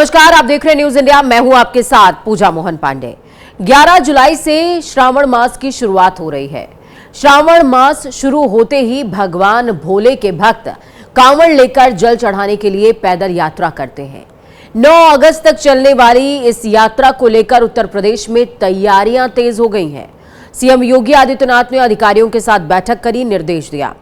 नमस्कार, आप देख रहे हैं न्यूज इंडिया। मैं हूं आपके साथ पूजा मोहन पांडे। 11 जुलाई से श्रावण मास की शुरुआत हो रही है। श्रावण मास शुरू होते ही भगवान भोले के भक्त कांवड़ लेकर जल चढ़ाने के लिए पैदल यात्रा करते हैं। 9 अगस्त तक चलने वाली इस यात्रा को लेकर उत्तर प्रदेश में तैयारियां तेज हो गई हैं। सीएम योगी आदित्यनाथ ने अधिकारियों के साथ बैठक करी, निर्देश दिया।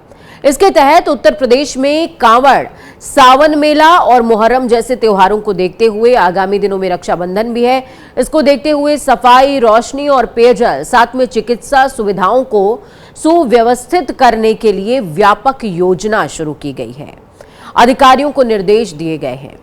इसके तहत उत्तर प्रदेश में कांवड़, सावन मेला और मुहर्रम जैसे त्योहारों को देखते हुए आगामी दिनों में रक्षाबंधन भी है। इसको देखते हुए सफाई, रोशनी और पेयजल, साथ में चिकित्सा सुविधाओं को सुव्यवस्थित करने के लिए व्यापक योजना शुरू की गई है। अधिकारियों को निर्देश दिए गए हैं,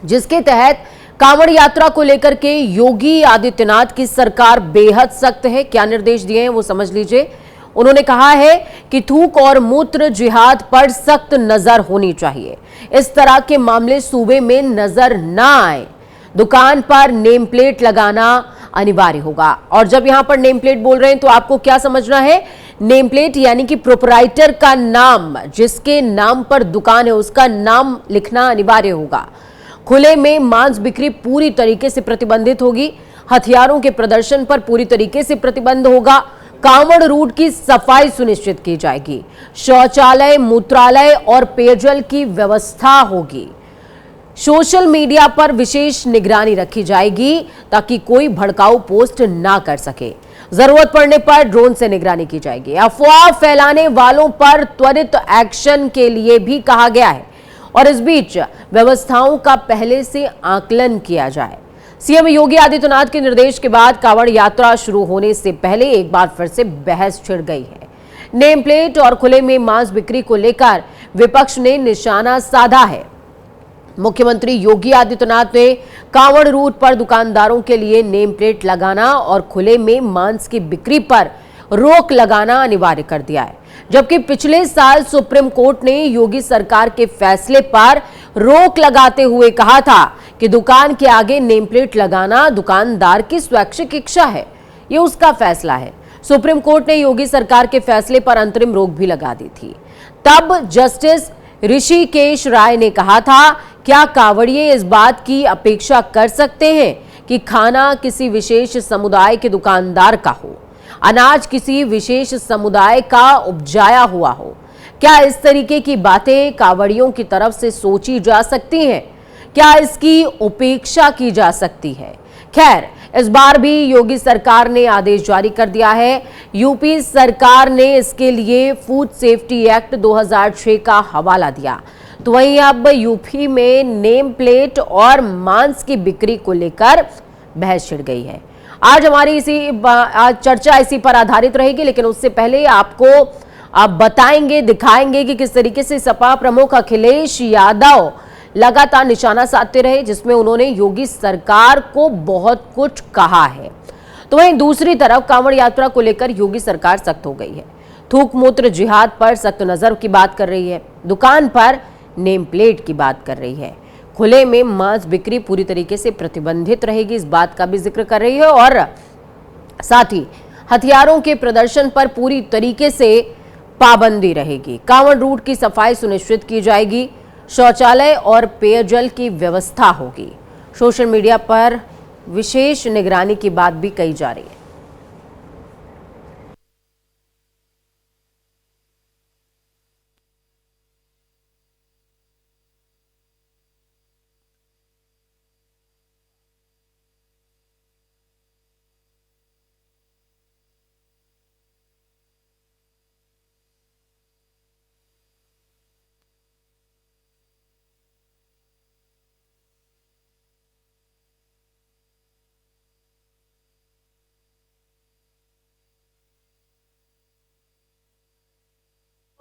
जिसके तहत कांवड़ यात्रा को लेकर के योगी आदित्यनाथ की सरकार बेहद सख्त है। क्या निर्देश दिए हैं वो समझ लीजिए। उन्होंने कहा है कि थूक और मूत्र जिहाद पर सख्त नजर होनी चाहिए। इस तरह के मामले सूबे में नजर ना आए। दुकान पर नेम प्लेट लगाना अनिवार्य होगा। और जब यहां पर नेम प्लेट बोल रहे हैं तो आपको क्या समझना है? नेम प्लेट यानी कि प्रोपराइटर का नाम, जिसके नाम पर दुकान है उसका नाम लिखना अनिवार्य होगा। खुले में मांस बिक्री पूरी तरीके से प्रतिबंधित होगी। हथियारों के प्रदर्शन पर पूरी तरीके से प्रतिबंध होगा। कांवड़ रूट की सफाई सुनिश्चित की जाएगी। शौचालय, मूत्रालय और पेयजल की व्यवस्था होगी। सोशल मीडिया पर विशेष निगरानी रखी जाएगी ताकि कोई भड़काऊ पोस्ट ना कर सके। जरूरत पड़ने पर ड्रोन से निगरानी की जाएगी। अफवाह फैलाने वालों पर त्वरित एक्शन के लिए भी कहा गया है और इस बीच व्यवस्थाओं का पहले से आकलन किया जाए। सीएम योगी आदित्यनाथ के निर्देश के बाद कांवड़ यात्रा शुरू होने से पहले एक बार फिर से बहस छिड़ गई है। नेम प्लेट और खुले में मांस बिक्री को लेकर विपक्ष ने निशाना साधा है। मुख्यमंत्री योगी आदित्यनाथ ने कांवड़ रूट पर दुकानदारों के लिए नेम प्लेट लगाना और खुले में मांस की बिक्री पर रोक लगाना अनिवार्य कर दिया है। जबकि पिछले साल सुप्रीम कोर्ट ने योगी सरकार के फैसले पर रोक लगाते हुए कहा था कि दुकान के आगे नेम प्लेट लगाना दुकानदार की स्वैच्छिक इच्छा है, ये उसका फैसला है। सुप्रीम कोर्ट ने योगी सरकार के फैसले पर अंतरिम रोक भी लगा दी थी। तब जस्टिस ऋषिकेश राय ने कहा था, क्या कांवड़िए इस बात की अपेक्षा कर सकते हैं कि खाना किसी विशेष समुदाय के दुकानदार का हो, अनाज किसी विशेष समुदाय का उपजाया हुआ हो? क्या इस तरीके की बातें कांवड़ियों की तरफ से सोची जा सकती हैं? क्या इसकी उपेक्षा की जा सकती है? खैर, इस बार भी योगी सरकार ने आदेश जारी कर दिया है। यूपी सरकार ने इसके लिए फूड सेफ्टी एक्ट 2006 का हवाला दिया। तो वहीं अब यूपी में नेम प्लेट और मांस की बिक्री को लेकर बहस छिड़ गई है। आज हमारी आज चर्चा इसी पर आधारित रहेगी, लेकिन उससे पहले आपको आप बताएंगे, दिखाएंगे कि किस तरीके से सपा प्रमुख अखिलेश यादव लगातार निशाना साधते रहे, जिसमें उन्होंने योगी सरकार को बहुत कुछ कहा है। तो वहीं दूसरी तरफ कांवड़ यात्रा को लेकर योगी सरकार सख्त हो गई है। थूक मूत्र जिहाद पर सख्त नजर की बात कर रही है। दुकान पर नेम प्लेट की बात कर रही है। खुले में मांस बिक्री पूरी तरीके से प्रतिबंधित रहेगी, इस बात का भी जिक्र कर रही है। और साथ ही हथियारों के प्रदर्शन पर पूरी तरीके से पाबंदी रहेगी। कांवड़ रूट की सफाई सुनिश्चित की जाएगी। शौचालय और पेयजल की व्यवस्था होगी। सोशल मीडिया पर विशेष निगरानी की बात भी कही जा रही है।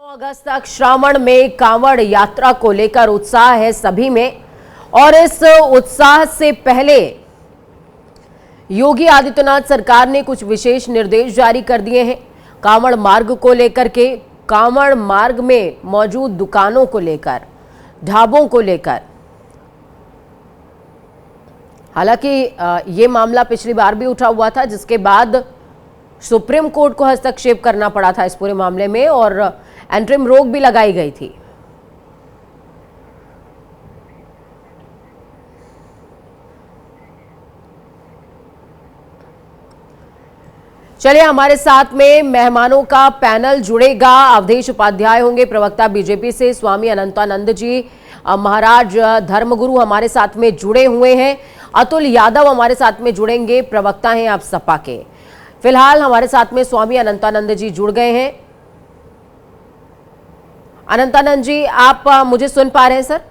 अगस्त तक श्रावण में कांवड़ यात्रा को लेकर उत्साह है सभी में। और इस उत्साह से पहले योगी आदित्यनाथ सरकार ने कुछ विशेष निर्देश जारी कर दिए हैं। कांवड़ मार्ग को लेकर के, कांवड़ मार्ग में मौजूद दुकानों को लेकर, ढाबों को लेकर। हालांकि ये मामला पिछली बार भी उठा हुआ था, जिसके बाद सुप्रीम कोर्ट को हस्तक्षेप करना पड़ा था इस पूरे मामले में और एंट्रिम रोक भी लगाई गई थी। चलिए, हमारे साथ में मेहमानों का पैनल जुड़ेगा। अवधेश उपाध्याय होंगे, प्रवक्ता बीजेपी से। स्वामी अनंतानंद जी महाराज धर्मगुरु हमारे साथ में जुड़े हुए हैं। अतुल यादव हमारे साथ में जुड़ेंगे, प्रवक्ता हैं आप सपा के। फिलहाल हमारे साथ में स्वामी अनंतानंद जी जुड़ गए हैं। अनंतानंद जी, आप मुझे सुन पा रहे हैं सर?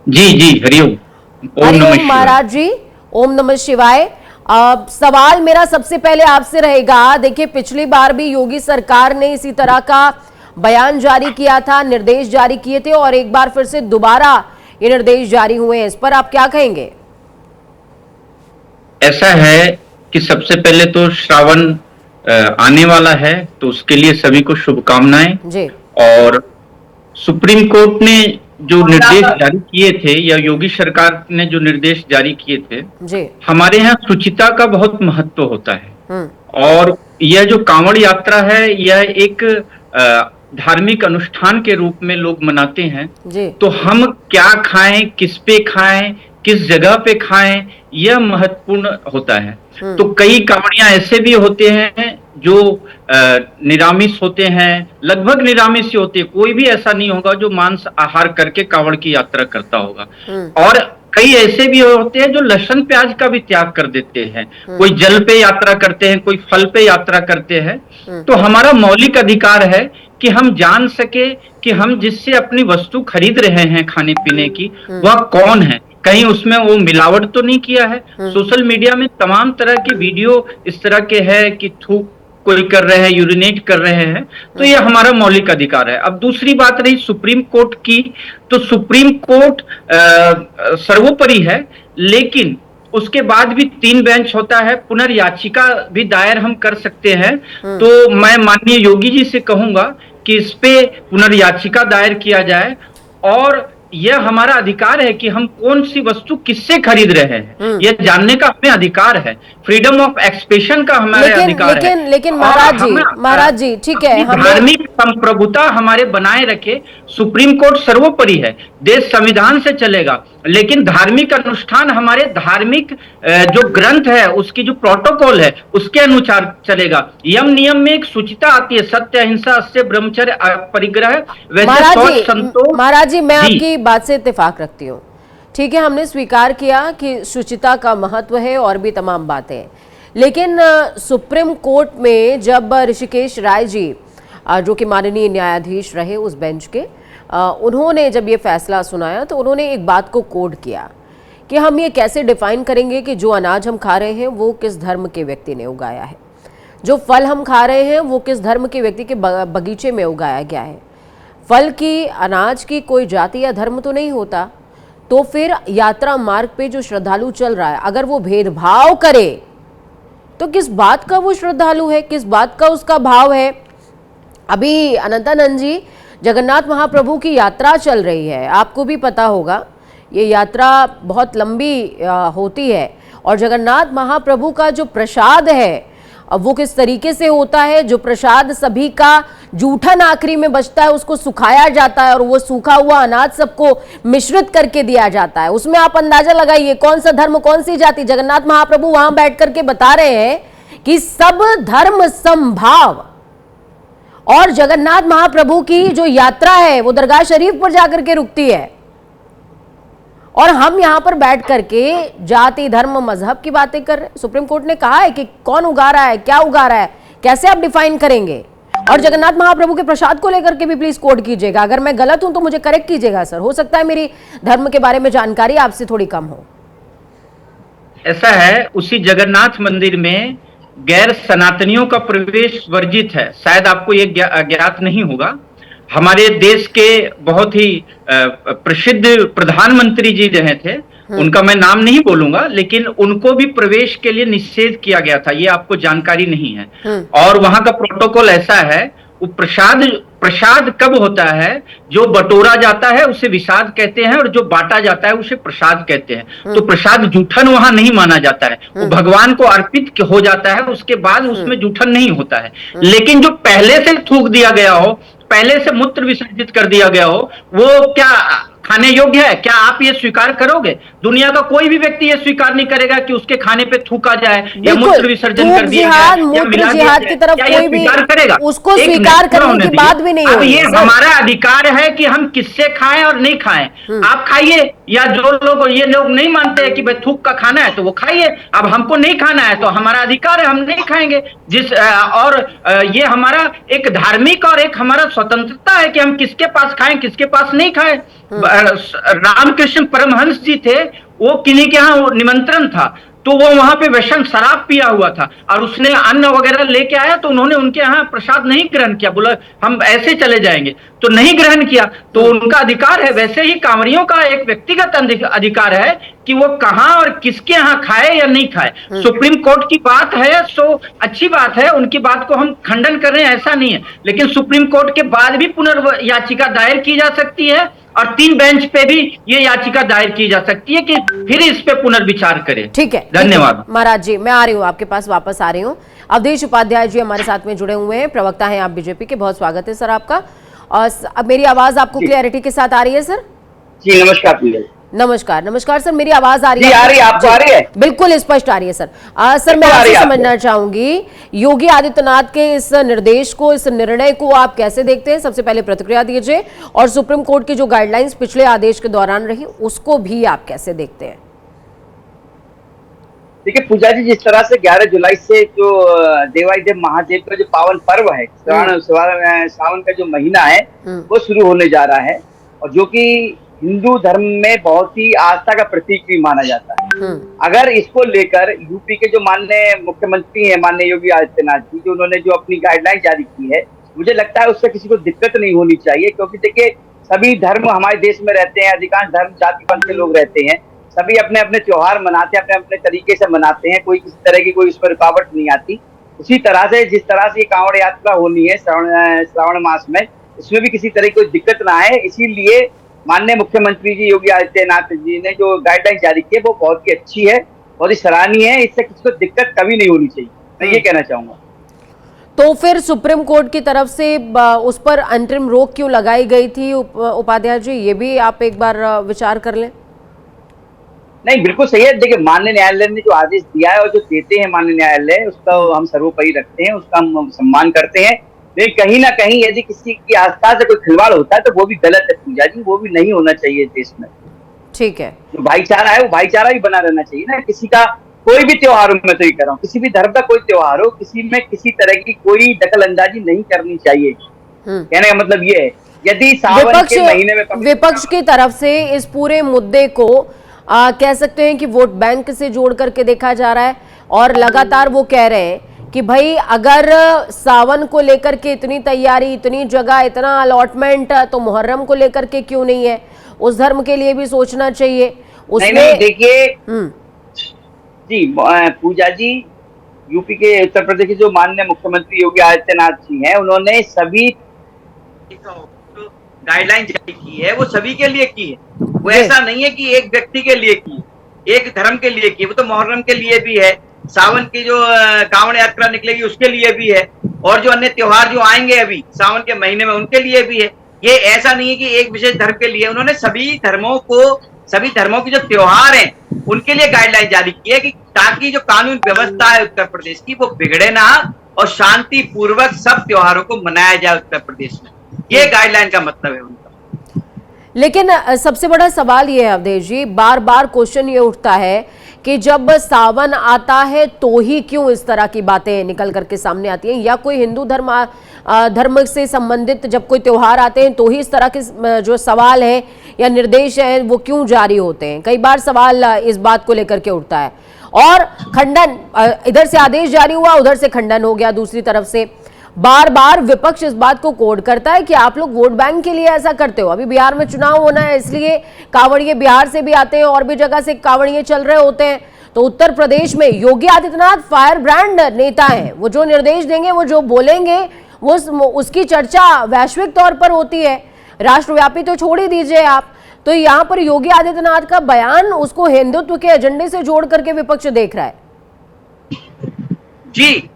जी जी, हरिओम। हरिओम महाराज जी, ओम नमः शिवाय। सवाल मेरा सबसे पहले आपसे रहेगा, देखिए पिछली बार भी योगी सरकार ने इसी तरह का बयान जारी किया था, निर्देश जारी किए थे, और एक बार फिर से दोबारा ये निर्देश जारी हुए हैं। इस पर आप क्या कहेंगे? ऐसा है कि सबसे पहले तो श्रावण आने वाला है, तो उसके लिए सभी को शुभकामनाएं जी। और सुप्रीम कोर्ट ने जो निर्देश जारी किए थे, या योगी सरकार ने जो निर्देश जारी किए थे जी। हमारे यहाँ शुचिता का बहुत महत्व होता है, और यह जो कांवड़ यात्रा है, यह एक धार्मिक अनुष्ठान के रूप में लोग मनाते हैं जी। तो हम क्या खाएं, किस पे खाएं, किस जगह पे खाएं, यह महत्वपूर्ण होता है। तो कई कांवड़ियां ऐसे भी होते हैं जो निरामिष होते हैं, लगभग निरामिष ही होते हैं। कोई भी ऐसा नहीं होगा जो मांस आहार करके कांवड़ की यात्रा करता होगा। और कई ऐसे भी होते हैं जो लहसुन प्याज का भी त्याग कर देते हैं। कोई जल पे यात्रा करते हैं, कोई फल पे यात्रा करते हैं। तो हमारा मौलिक अधिकार है कि हम जान सके कि हम जिससे अपनी वस्तु खरीद रहे हैं खाने पीने की, वह कौन है, कहीं उसमें वो मिलावट तो नहीं किया है। सोशल मीडिया में तमाम तरह की वीडियो इस तरह के है कि थूक कोई कर रहे हैं, यूरिनेट कर रहे हैं, तो यह हमारा मौलिक अधिकार है। अब दूसरी बात रही सुप्रीम कोर्ट की, तो सुप्रीम कोर्ट सर्वोपरि है, लेकिन उसके बाद भी 3 बेंच होता है, पुनर्याचिका भी दायर हम कर सकते हैं। तो मैं माननीय योगी जी से कहूंगा कि इस पे पुनर्याचिका दायर किया जाए, और यह हमारा अधिकार है कि हम कौन सी वस्तु किससे खरीद रहे हैं, यह जानने का हमें अधिकार है। फ्रीडम ऑफ एक्सप्रेशन का हमारे अधिकार है। लेकिन महाराज जी ठीक है, धार्मिक संप्रभुता हमारे बनाए रखे। सुप्रीम कोर्ट सर्वोपरि है, देश संविधान से चलेगा, लेकिन धार्मिक अनुष्ठान हमारे धार्मिक जो ग्रंथ है, उसकी जो प्रोटोकॉल है, उसके अनुसार चलेगा। यम नियम में एक सूचिता आती है, सत्य, अहिंसा, अस्य, ब्रह्मचर्य, परिग्रह। वैसे महाराज जी, मैं आपकी बात से इत्तेफाक रखती हूँ। ठीक है, हमने स्वीकार किया कि शुचिता का महत्व है और भी तमाम बातें, लेकिन सुप्रीम कोर्ट में जब ऋषिकेश राय जी, जो कि माननीय न्यायाधीश रहे उस बेंच के, उन्होंने जब ये फैसला सुनाया, तो उन्होंने एक बात को कोड किया कि हम ये कैसे डिफाइन करेंगे कि जो अनाज हम खा रहे हैं वो किस धर्म के व्यक्ति ने उगाया है, जो फल हम खा रहे हैं वो किस धर्म के व्यक्ति के बगीचे में उगाया गया है। फल की, अनाज की कोई जाति या धर्म तो नहीं होता। तो फिर यात्रा मार्ग पे जो श्रद्धालु चल रहा है, अगर वो भेदभाव करे तो किस बात का वो श्रद्धालु है, किस बात का उसका भाव है? अभी अनंतानंद जी, जगन्नाथ महाप्रभु की यात्रा चल रही है, आपको भी पता होगा ये यात्रा बहुत लंबी होती है, और जगन्नाथ महाप्रभु का जो प्रसाद है अब वो किस तरीके से होता है, जो प्रसाद सभी का जूठन आखिरी में बचता है उसको सुखाया जाता है, और वो सूखा हुआ अनाज सबको मिश्रित करके दिया जाता है। उसमें आप अंदाजा लगाइए कौन सा धर्म, कौन सी जाति। जगन्नाथ महाप्रभु वहां बैठ करके बता रहे हैं कि सब धर्म समभाव, और जगन्नाथ महाप्रभु की जो यात्रा है वो दरगाह शरीफ पर जाकर के रुकती है, और हम यहां पर बैठ करके जाति, धर्म, मजहब की बातें कर रहे हैं। सुप्रीम कोर्ट ने कहा है कि कौन उगा रहा है, क्या उगा रहा है, कैसे आप डिफाइन करेंगे? और जगन्नाथ महाप्रभु के प्रसाद को लेकर के भी प्लीज कोड कीजिएगा। अगर मैं गलत हूं तो मुझे करेक्ट कीजिएगा सर, हो सकता है मेरी धर्म के बारे में जानकारी आपसे थोड़ी कम हो। ऐसा है, उसी जगन्नाथ मंदिर में गैर सनातनियों का प्रवेश वर्जित है, शायद आपको ये ज्ञात नहीं होगा। हमारे देश के बहुत ही प्रसिद्ध प्रधानमंत्री जी रहे थे, उनका मैं नाम नहीं बोलूंगा, लेकिन उनको भी प्रवेश के लिए निषेध किया गया था, ये आपको जानकारी नहीं है। और वहां का प्रोटोकॉल ऐसा है, वो प्रसाद कब होता है, जो बटोरा जाता है उसे विसाद कहते हैं, और जो बांटा जाता है उसे प्रसाद कहते हैं। तो प्रसाद जूठन वहां नहीं माना जाता है, वो भगवान को अर्पित हो जाता है, उसके बाद उसमें जूठन नहीं होता है। लेकिन जो पहले से थूक दिया गया हो, पहले से मूत्र विसर्जित कर दिया गया हो, वो क्या खाने योग्य है? क्या आप ये स्वीकार करोगे? दुनिया का कोई भी व्यक्ति ये स्वीकार नहीं करेगा कि उसके खाने पे थूका जाए या मूत्र विसर्जन कर दिया जाए या मिला दिया जाए। की तरफ क्या कोई ये भी स्वीकार करेगा? उसको स्वीकार करने की बात भी नहीं अब हो रही ये है। हमारा अधिकार है कि हम किससे खाएं और नहीं खाएं। आप खाइए, या जो लोग ये लोग नहीं मानते हैं कि भाई थूक का खाना है तो वो खाइए। अब हमको नहीं खाना है तो हमारा अधिकार है, हम नहीं खाएंगे। ये हमारा एक धार्मिक और एक हमारा स्वतंत्रता है कि हम किसके पास खाएं, किसके पास नहीं खाएं। रामकृष्ण परमहंस जी थे, वो किन्हीं के यहाँ निमंत्रण था तो वो वहां पे विषम शराब पिया हुआ था और उसने अन्न वगैरह लेके आया तो उन्होंने उनके यहाँ प्रसाद नहीं ग्रहण किया, बोला हम ऐसे चले जाएंगे, तो नहीं ग्रहण किया। तो उनका अधिकार है। वैसे ही कांवड़ियों का एक व्यक्तिगत अधिकार है कि वो कहां और किसके यहाँ खाए या नहीं खाए। सुप्रीम कोर्ट की बात है सो अच्छी बात है, उनकी बात को हम खंडन कर रहे हैं ऐसा नहीं है, लेकिन सुप्रीम कोर्ट के बाद भी पुनर्याचिका दायर की जा सकती है और 3 बेंच पे भी ये याचिका दायर की जा सकती है कि फिर इस पे पुनर्विचार करें। ठीक है, धन्यवाद महाराज जी। मैं आ रही हूँ आपके पास, वापस आ रही हूँ। अवधेश उपाध्याय जी हमारे साथ में जुड़े हुए हैं, प्रवक्ता हैं आप बीजेपी के। बहुत स्वागत है सर आपका। और अब मेरी आवाज आपको क्लैरिटी के साथ आ रही है सर? जी नमस्कार। नमस्कार। नमस्कार सर, मेरी आवाज आ रही है? आ रही है, आपको आ रही है? बिल्कुल स्पष्ट आ रही है सर। सर मैं आपसे समझना चाहूंगी, योगी आदित्यनाथ के इस निर्देश को, इस निर्णय को आप कैसे देखते हैं? सबसे पहले प्रतिक्रिया दीजिए, और सुप्रीम कोर्ट की जो गाइडलाइंस पिछले आदेश के दौरान रही उसको भी आप कैसे देखते हैं? देखिए पूजा जी, जिस तरह से 11 जुलाई से जो देवाधिदेव महादेव का जो पावन पर्व है, सावन का जो महीना है वो शुरू होने जा रहा है, और जो कि हिंदू धर्म में बहुत ही आस्था का प्रतीक भी माना जाता है। अगर इसको लेकर यूपी के जो माननीय मुख्यमंत्री हैं, माननीय योगी आदित्यनाथ जी, जो उन्होंने जो अपनी गाइडलाइन जारी की है, मुझे लगता है उससे किसी को दिक्कत नहीं होनी चाहिए, क्योंकि देखिए सभी धर्म हमारे देश में रहते हैं, अधिकांश धर्म जाति पंथ के लोग रहते हैं, सभी अपने अपने त्योहार मनाते हैं, अपने अपने तरीके से मनाते हैं, कोई किसी तरह की कोई उसमें रुकावट नहीं आती। उसी तरह से जिस तरह से कांवड़ यात्रा होनी है श्रावण मास में, इसमें भी किसी तरह की कोई दिक्कत ना आए, इसीलिए माननीय मुख्यमंत्री जी योगी आदित्यनाथ जी ने जो गाइडलाइन जारी की है वो बहुत ही अच्छी है, बहुत ही सराहनीय है। इससे किसी को दिक्कत कभी नहीं होनी चाहिए, मैं ये कहना चाहूंगा। तो फिर सुप्रीम कोर्ट की तरफ से उस पर अंतरिम रोक क्यों लगाई गई थी उपाध्याय जी, ये भी आप एक बार विचार कर लें। नहीं, बिल्कुल सही है। देखिए माननीय न्यायालय ने जो आदेश दिया है और जो देते हैं माननीय न्यायालय, उसका हम सर्वोपरि रखते हैं, उसका हम सम्मान करते हैं, लेकिन कहीं ना कहीं यदि किसी की आस्था से कोई खिलवाड़ होता है तो वो भी गलत है पूजा जी, वो भी नहीं होना चाहिए देश में। ठीक है, जो भाईचारा है वो भाईचारा भी बना रहना चाहिए ना। किसी का कोई भी त्योहार हो, मैं तो ये कह रहा हूँ, किसी भी धर्म का कोई त्योहार हो, किसी में किसी तरह की कोई दखल अंदाजी नहीं करनी चाहिए। कहने का मतलब ये है, यदि सावन के महीने में विपक्ष की तरफ से इस पूरे मुद्दे को कह सकते हैं कि वोट बैंक से जोड़ करके देखा जा रहा है, और लगातार वो कह रहे हैं कि भाई अगर सावन को लेकर के इतनी तैयारी, इतनी जगह, इतना अलॉटमेंट, तो मुहर्रम को लेकर के क्यों नहीं है? उस धर्म के लिए भी सोचना चाहिए। उसमें नहीं देखिए जी पूजा जी, यूपी के उत्तर प्रदेश के जो माननीय मुख्यमंत्री योगी आदित्यनाथ जी हैं, उन्होंने सभी गाइडलाइन जारी की है, वो सभी के लिए की है। वो ऐसा नहीं है कि एक व्यक्ति के लिए की, एक धर्म के लिए की, वो तो मुहर्रम के लिए भी है, सावन की जो कांवड़ यात्रा निकलेगी उसके लिए भी है, और जो अन्य त्योहार जो आएंगे अभी सावन के महीने में उनके लिए भी है। ये ऐसा नहीं है कि एक विशेष धर्म के लिए, उन्होंने सभी धर्मों की जो त्योहार हैं उनके लिए गाइडलाइन जारी की है, कि ताकि जो कानून व्यवस्था है उत्तर प्रदेश की वो बिगड़े ना, और शांति पूर्वक सब त्योहारों को मनाया जाए उत्तर प्रदेश में। ये गाइडलाइन का मतलब है उनका। लेकिन सबसे बड़ा सवाल ये है अवधेश जी, बार बार क्वेश्चन ये उठता है कि जब सावन आता है तो ही क्यों इस तरह की बातें निकल करके सामने आती हैं, या कोई हिंदू धर्म से संबंधित जब कोई त्योहार आते हैं तो ही इस तरह के जो सवाल है या निर्देश है वो क्यों जारी होते हैं? कई बार सवाल इस बात को लेकर के उठता है, और खंडन, इधर से आदेश जारी हुआ, उधर से खंडन हो गया। दूसरी तरफ से बार बार विपक्ष इस बात को कोड करता है कि आप लोग वोट बैंक के लिए ऐसा करते हो। अभी बिहार में चुनाव होना है, इसलिए कांवड़िए बिहार से भी आते हैं, और भी जगह से कांवड़िए चल रहे होते हैं। तो उत्तर प्रदेश में योगी आदित्यनाथ फायर ब्रांड नेता हैं, वो जो निर्देश देंगे, वो जो बोलेंगे, वो उसकी चर्चा वैश्विक तौर पर होती है, राष्ट्रव्यापी तो छोड़ ही दीजिए आप। तो यहाँ पर योगी आदित्यनाथ का बयान, उसको हिंदुत्व के एजेंडे से जोड़ करके विपक्ष देख रहा है। जी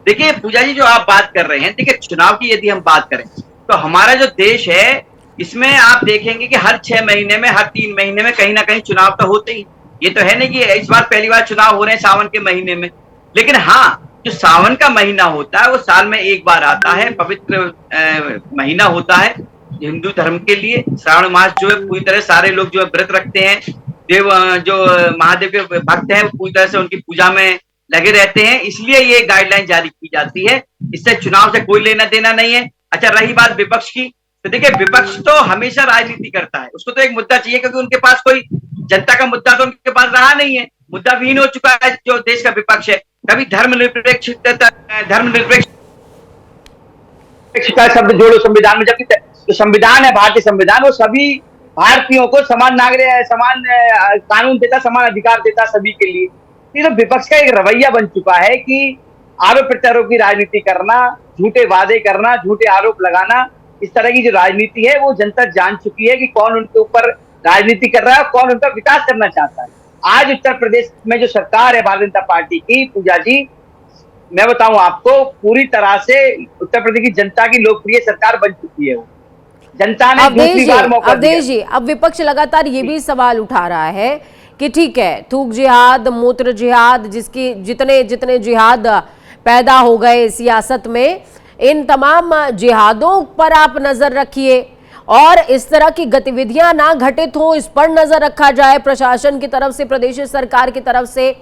देखिए पूजा जी, जो आप बात कर रहे हैं, देखिए चुनाव की यदि हम बात करें तो हमारा जो देश है इसमें आप देखेंगे कि हर 6 महीने में, हर 3 महीने में कहीं ना कहीं चुनाव तो होते ही। ये तो है नहीं कि इस बार पहली बार चुनाव हो रहे हैं सावन के महीने में, लेकिन हाँ, जो सावन का महीना होता है वो साल में एक बार आता है, पवित्र महीना होता है हिंदू धर्म के लिए। श्रावण मास जो है पूरी तरह सारे लोग जो है व्रत रखते हैं, देव जो महादेव के भक्त हैं पूरी तरह से उनकी पूजा में लगे रहते हैं, इसलिए ये गाइडलाइन जारी की जाती है। इससे चुनाव से कोई लेना देना नहीं है। अच्छा, रही बात विपक्ष की, तो देखिए विपक्ष तो हमेशा राजनीति करता है, उसको तो एक मुद्दा चाहिए, क्योंकि उनके पास कोई जनता का मुद्दा तो उनके पास रहा नहीं है, मुद्दा विहीन हो चुका है जो देश का विपक्ष है। कभी धर्मनिरपेक्ष का शब्द जोड़ो संविधान में, जबकि जो संविधान है, भारतीय संविधान, वो सभी भारतीयों को समान नागरिक, समान कानून देता, समान अधिकार देता सभी के लिए। ये तो विपक्ष का एक रवैया बन चुका है कि आरोप प्रत्यारोप की राजनीति करना, झूठे वादे करना, झूठे आरोप लगाना, इस तरह की जो राजनीति है वो जनता जान चुकी है कि कौन उनके ऊपर राजनीति कर रहा है और कौन उनका विकास करना चाहता है। आज उत्तर प्रदेश में जो सरकार है भारतीय जनता पार्टी की, पूजा जी, मैं बताऊं आपको, पूरी तरह से उत्तर प्रदेश की जनता की लोकप्रिय सरकार बन चुकी है। वो जनता ने दूसरी बार मौका दिया। अवधेश जी, अब विपक्ष लगातार ये भी सवाल उठा रहा है कि ठीक है, थूक जिहाद, मूत्र जिहाद, जिसकी जितने जितने जिहाद पैदा हो गए सियासत में, इन तमाम जिहादों पर आप नजर रखिए और इस तरह की गतिविधियां ना घटित हो, इस पर नजर रखा जाए प्रशासन की तरफ से, प्रदेश सरकार की तरफ से।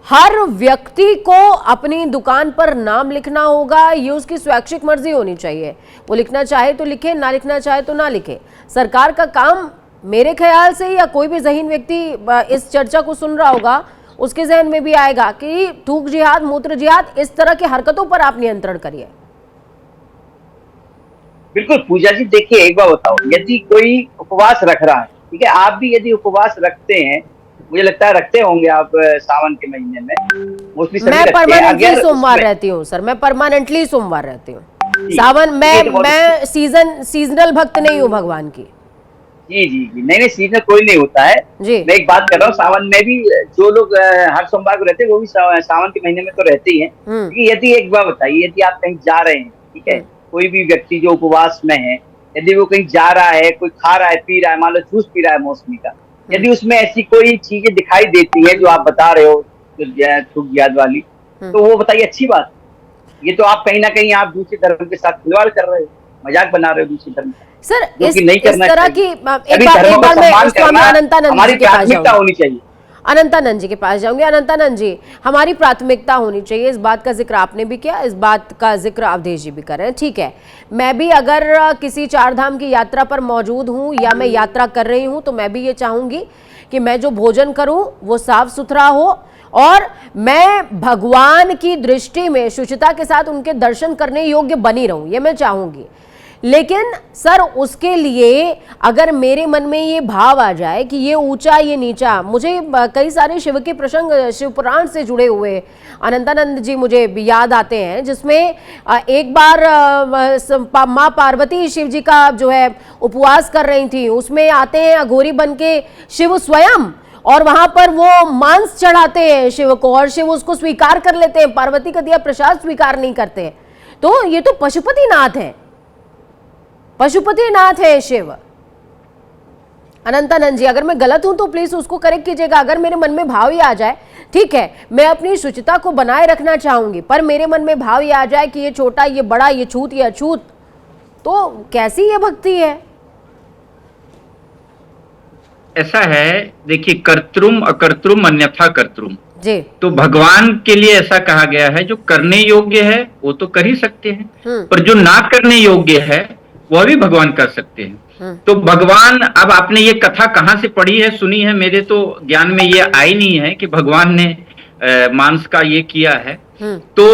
हर व्यक्ति को अपनी दुकान पर नाम लिखना होगा, ये उसकी स्वैच्छिक मर्जी होनी चाहिए। वो लिखना चाहे तो लिखे, ना लिखना चाहे तो ना लिखे। सरकार का काम मेरे ख्याल से, या कोई भी ज़हीन व्यक्ति इस चर्चा को सुन रहा होगा उसके जहन में भी आएगा कि थूक जिहाद, मूत्र जिहाद, इस तरह की हरकतों पर आप नियंत्रण करिए। बिल्कुल पूजा जी, देखिए एक बार बताओ, यदि कोई उपवास रख रहा है, ठीक है, आप भी यदि उपवास रखते हैं, मुझे लगता है रखते होंगे आप सावन के महीने में, मैं परमानेंटली सोमवार रहती हूँ सर, मैं परमानेंटली सोमवार रहती हूँ। सावन मैं सीजनल भक्त नहीं हूँ भगवान की। जी जी जी, नहीं सीजनल कोई नहीं होता है जी। मैं एक बात कर रहा हूँ, सावन में भी जो लोग हर सोमवार को रहते हैं वो भी सावन के महीने में तो रहते ही हैं। यदि एक बार बताइए, यदि आप कहीं जा रहे हैं, ठीक है, कोई भी व्यक्ति जो उपवास में है, यदि वो कहीं जा रहा है, कोई खा रहा है, पी रहा है, मान लो जूस पी रहा है मौसमी का, यदि उसमें ऐसी कोई चीजें दिखाई देती है जो आप बता रहे हो, जो थूक जिहाद वाली, तो वो बताइए अच्छी बात। ये तो आप कहीं ना कहीं आप दूसरे धर्म के साथ खिलवाड़ कर रहे हो, मजाक बना रहे हो दूसरे धर्म का सर। इस तरह की एक बार मैं अनंतानंद जी के पास जाऊंगी, अनंतानंद जी के पास जाऊंगी। अनंतानंद जी, हमारी प्राथमिकता होनी चाहिए, इस बात का जिक्र आपने भी किया, इस बात का जिक्र अवधेश जी भी कर रहे हैं, ठीक है। मैं भी अगर किसी चारधाम की यात्रा पर मौजूद हूं या मैं यात्रा कर रही हूं तो मैं भी ये चाहूंगी कि मैं जो भोजन करूं वो साफ सुथरा हो और मैं भगवान की दृष्टि में शुचिता के साथ उनके दर्शन करने योग्य बनी रहूं, ये मैं चाहूंगी। लेकिन सर, उसके लिए अगर मेरे मन में ये भाव आ जाए कि ये ऊंचा ये नीचा, मुझे कई सारे शिव के प्रसंग, शिव पुराण से जुड़े हुए अनंतानंद जी मुझे याद आते हैं, जिसमें एक बार माँ पार्वती शिव जी का जो है उपवास कर रही थी, उसमें आते हैं अघोरी बन के शिव स्वयं और वहां पर वो मांस चढ़ाते हैं शिव को और शिव उसको स्वीकार कर लेते हैं, पार्वती का दिया प्रसाद स्वीकार नहीं करते। तो ये तो पशुपति नाथ है, पशुपति नाथ है शिव। अनंतानंद जी, अगर मैं गलत हूं तो प्लीज उसको करेक्ट कीजिएगा। अगर मेरे मन में भाव ही आ जाए, ठीक है, मैं अपनी शुचिता को बनाए रखना चाहूंगी, पर मेरे मन में भाव ही आ जाए कि ये छोटा, ये बड़ा, ये छूत, ये अछूत, तो कैसी ये भक्ति है? ऐसा है, देखिए, कर्तृम अकर्तृम अन्यथा कर्तृम जी। तो भगवान के लिए ऐसा कहा गया है, जो करने योग्य है वो तो कर ही सकते हैं, पर जो ना करने योग्य है वह भी भगवान कर सकते हैं। तो भगवान, अब आपने ये कथा कहाँ से पढ़ी है, सुनी है, मेरे तो ज्ञान में ये आई नहीं है कि भगवान ने मांस का ये किया है। तो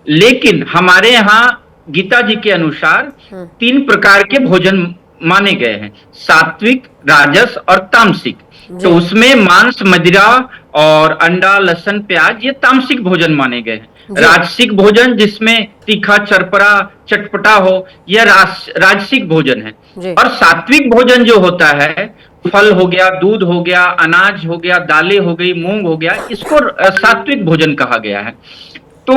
लेकिन हमारे यहाँ गीता जी के अनुसार 3 प्रकार के भोजन माने गए हैं, सात्विक, राजस और तामसिक। तो उसमें मांस, मदिरा और अंडा, लहसुन, प्याज, ये तामसिक भोजन माने गए हैं। राजसिक भोजन जिसमें तीखा, चरपरा, चटपटा हो, यह राजसिक भोजन है। और सात्विक भोजन जो होता है, फल हो गया, दूध हो गया, अनाज हो गया, दालें हो गई, मूंग हो गया, इसको सात्विक भोजन कहा गया है। तो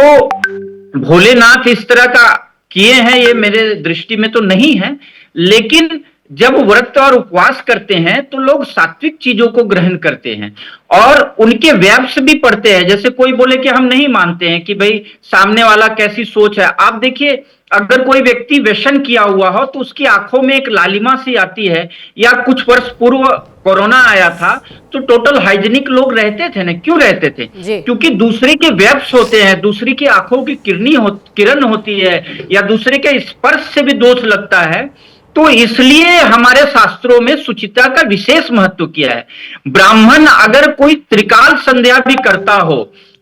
भोलेनाथ इस तरह का किए हैं, ये मेरे दृष्टि में तो नहीं है, लेकिन जब व्रत और उपवास करते हैं तो लोग सात्विक चीजों को ग्रहण करते हैं और उनके वेब्स भी पढ़ते हैं। जैसे कोई बोले कि हम नहीं मानते हैं कि भाई सामने वाला कैसी सोच है। आप देखिए, अगर कोई व्यक्ति व्यसन किया हुआ हो तो उसकी आंखों में एक लालिमा सी आती है। या कुछ वर्ष पूर्व कोरोना आया था तो टोटल हाइजीनिक लोग रहते थे ना, क्यों रहते थे? क्योंकि दूसरे के वेब्स होते हैं, दूसरे की आंखों की किरण होती है, या दूसरे के स्पर्श से भी दोष लगता है। तो इसलिए हमारे शास्त्रों में सुचिता का विशेष महत्व किया है। ब्राह्मण अगर कोई त्रिकाल संध्या भी करता हो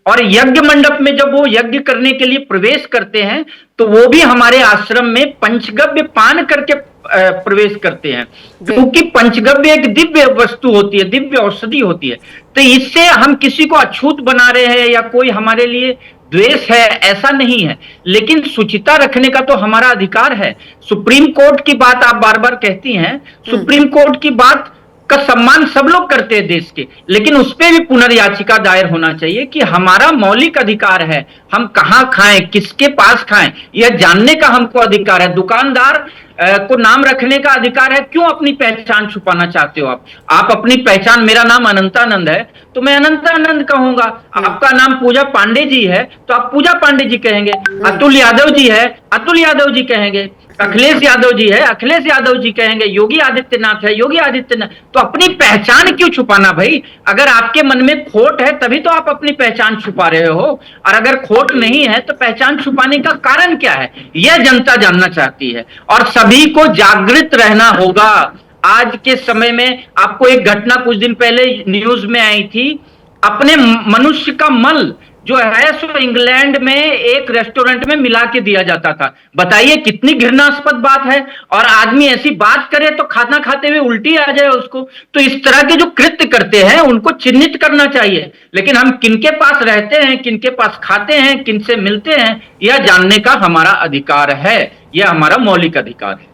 और यज्ञ मंडप में जब वो यज्ञ करने के लिए प्रवेश करते हैं तो वो भी हमारे आश्रम में पंचगव्य पान करके प्रवेश करते हैं, क्योंकि पंचगव्य एक दिव्य वस्तु होती है, दिव्य औषधि होती है। तो इससे हम किसी को अछूत बना रहे हैं या कोई हमारे लिए द्वेष है, ऐसा नहीं है। लेकिन शुचिता रखने का तो हमारा अधिकार है। सुप्रीम कोर्ट की बात आप बार बार कहती हैं, सुप्रीम कोर्ट की बात का सम्मान सब लोग करते हैं देश के, लेकिन उस पर भी पुनर्याचिका दायर होना चाहिए कि हमारा मौलिक अधिकार है, हम कहां खाएं, किसके पास खाएं, यह जानने का हमको अधिकार है। दुकानदार को नाम रखने का अधिकार है, क्यों अपनी पहचान छुपाना चाहते हो आप अपनी पहचान, मेरा नाम अनंतानंद है तो मैं अनंतानंद कहूंगा। आपका नाम पूजा पांडे जी है तो आप पूजा पांडे जी कहेंगे। अतुल यादव जी है, अतुल यादव जी कहेंगे। अखिलेश यादव जी है, अखिलेश यादव जी कहेंगे। योगी आदित्यनाथ है, योगी आदित्यनाथ। तो अपनी पहचान क्यों छुपाना भाई? अगर आपके मन में खोट है तभी तो आप अपनी पहचान छुपा रहे हो, और अगर खोट नहीं है तो पहचान छुपाने का कारण क्या है, यह जनता जानना चाहती है। और सभी को जागृत रहना होगा। आज के समय में आपको एक घटना कुछ दिन पहले न्यूज में आई थी, अपने मनुष्य का मल जो है सो इंग्लैंड में एक रेस्टोरेंट में मिला के दिया जाता था। बताइए कितनी घृणास्पद बात है। और आदमी ऐसी बात करे तो खाना खाते हुए उल्टी आ जाए उसको। तो इस तरह के जो कृत्य करते हैं उनको चिन्हित करना चाहिए। लेकिन हम किनके पास रहते हैं, किनके पास खाते हैं, किनसे मिलते हैं, यह जानने का हमारा अधिकार है, यह हमारा मौलिक अधिकार है।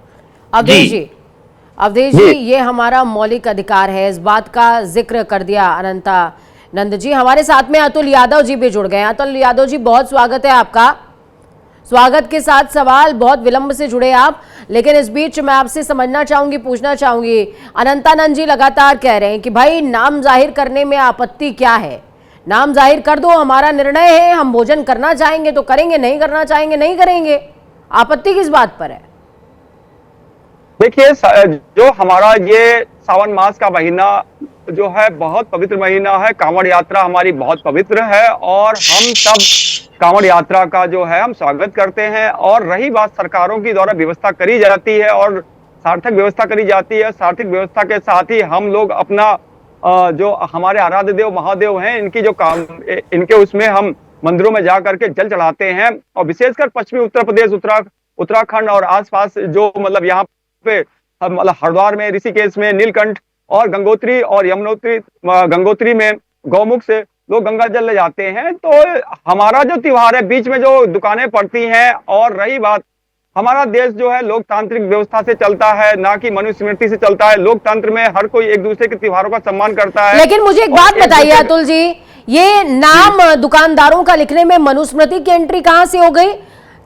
अवधेश जी, ये हमारा मौलिक अधिकार है, इस बात का जिक्र कर दिया अनंतानंद जी। हमारे साथ में अतुल यादव जी भी जुड़ गए हैं। अतुल यादव जी, बहुत स्वागत है आपका। स्वागत के साथ सवाल, बहुत विलंब से जुड़े आप, लेकिन इस बीच मैं आपसे समझना चाहूंगी, पूछना चाहूंगी, अनंतानंद जी लगातार कह रहे हैं कि भाई नाम जाहिर करने में आपत्ति क्या है, नाम जाहिर कर दो, हमारा निर्णय है, हम भोजन करना चाहेंगे तो करेंगे, नहीं करना चाहेंगे नहीं करेंगे, आपत्ति किस बात पर है? देखिए, जो हमारा ये सावन मास का महीना जो है बहुत पवित्र महीना है, कांवड़ यात्रा हमारी बहुत पवित्र है और हम सब कांवड़ यात्रा का जो है हम स्वागत करते हैं। और रही बात सरकारों की द्वारा व्यवस्था करी जाती है और सार्थक व्यवस्था करी जाती है, सार्थक व्यवस्था के साथ ही हम लोग अपना जो हमारे आराध्य देव महादेव हैं इनकी जो काम इनके उसमें हम मंदिरों में जा करके जल चढ़ाते हैं। और विशेषकर पश्चिमी उत्तर प्रदेश, उत्तराखंड और आसपास जो मतलब यहाँ पे मतलब हरिद्वार में, ऋषिकेश में, नीलकंठ और गंगोत्री और यमुनोत्री, गंगोत्री में गौमुख से लोग गंगा जल ले जाते हैं। तो हमारा जो त्योहार है, बीच में जो दुकानें पड़ती हैं, और रही बात हमारा देश जो है लोकतांत्रिक व्यवस्था से चलता है, ना कि मनुस्मृति से चलता है। लोकतंत्र में हर कोई एक दूसरे के त्योहारों का सम्मान करता है। लेकिन मुझे एक बात बताइए अतुल जी, ये नाम दुकानदारों का लिखने में मनुस्मृति की एंट्री कहां से हो गई?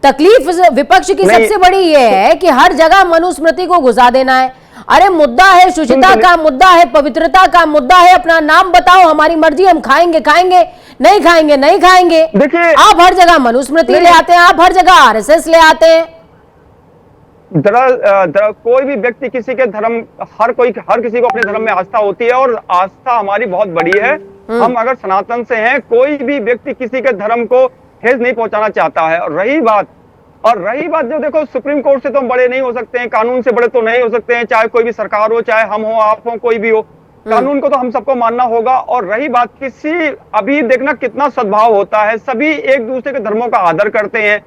तकलीफ विपक्ष की सबसे बड़ी ये है कि हर जगह मनुस्मृति को घुसा देना है। अरे मुद्दा है शुचिता का, मुद्दा है पवित्रता का, मुद्दा है अपना नाम बताओ, हमारी मर्जी, हम खाएंगे खाएंगे, नहीं खाएंगे नहीं खाएंगे। देखिए, आप हर जगह मनुस्मृति ले आते हैं, आप हर जगह आरएसएस ले आते हैं। कोई भी व्यक्ति किसी के धर्म, हर किसी को अपने धर्म में आस्था होती है और आस्था हमारी बहुत बड़ी है। हम अगर सनातन से हैं, कोई भी व्यक्ति किसी के धर्म को ठेस नहीं पहुंचाना चाहता है। और रही बात जो देखो, सुप्रीम कोर्ट से तो हम बड़े नहीं हो सकते हैं, कानून से बड़े तो नहीं हो सकते हैं, चाहे कोई भी सरकार हो, चाहे हम हो, आप हो, कोई भी हो, कानून को तो हम सबको मानना होगा। और रही बात अभी देखना कितना सद्भाव होता है, सभी एक दूसरे के धर्मों का आदर करते हैं।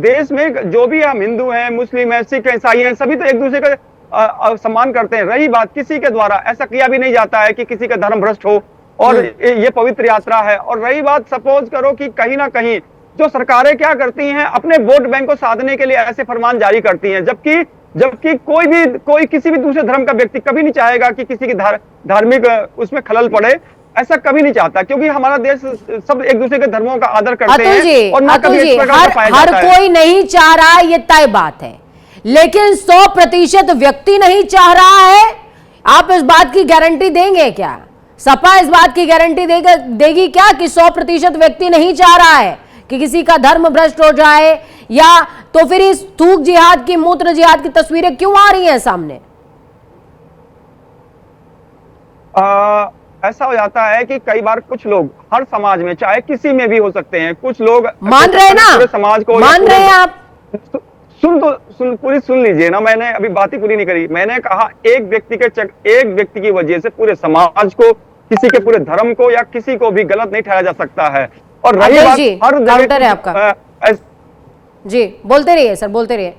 देश में जो भी हम हिंदू हैं, मुस्लिम हैं, सिख हैं, ईसाई हैं, सभी तो एक दूसरे का सम्मान करते हैं। रही बात किसी के द्वारा ऐसा किया भी नहीं जाता है कि किसी का धर्म भ्रष्ट हो, और ये पवित्र यात्रा है। और रही बात, सपोज करो कि कहीं ना कहीं जो सरकारें क्या करती हैं, अपने वोट बैंक को साधने के लिए ऐसे फरमान जारी करती हैं, जबकि कोई किसी भी दूसरे धर्म का व्यक्ति कभी नहीं चाहेगा कि किसी की धार्मिक उसमें खलल पड़े। ऐसा कभी नहीं चाहता, क्योंकि हमारा देश सब एक दूसरे के धर्मों का आदर करते हैं। और ना कभी इस प्रकार का पाया जाता है। हर कोई नहीं चाह रहा, ये तय बात है। लेकिन 100% व्यक्ति नहीं चाह रहा है। आप इस बात की गारंटी देंगे क्या? सपा इस बात की गारंटी देगी क्या कि 100% व्यक्ति नहीं चाह रहा है कि किसी का धर्म भ्रष्ट हो जाए? या तो फिर इस थूक जिहाद की, मूत्र जिहाद की तस्वीरें क्यों आ रही हैं सामने? ऐसा हो जाता है कि कई बार कुछ लोग हर समाज में, चाहे किसी में भी हो सकते हैं, कुछ लोग मान रहे हैं ना, पूरे समाज को मान रहे हैं आप? सुन लीजिए ना, मैंने अभी बात ही पूरी नहीं करी। मैंने कहा एक व्यक्ति की वजह से पूरे समाज को, किसी के पूरे धर्म को या किसी को भी गलत नहीं ठहराया जा सकता है। और रही बात हर जगह है आपका, जी बोलते रहिए सर, बोलते रहिए।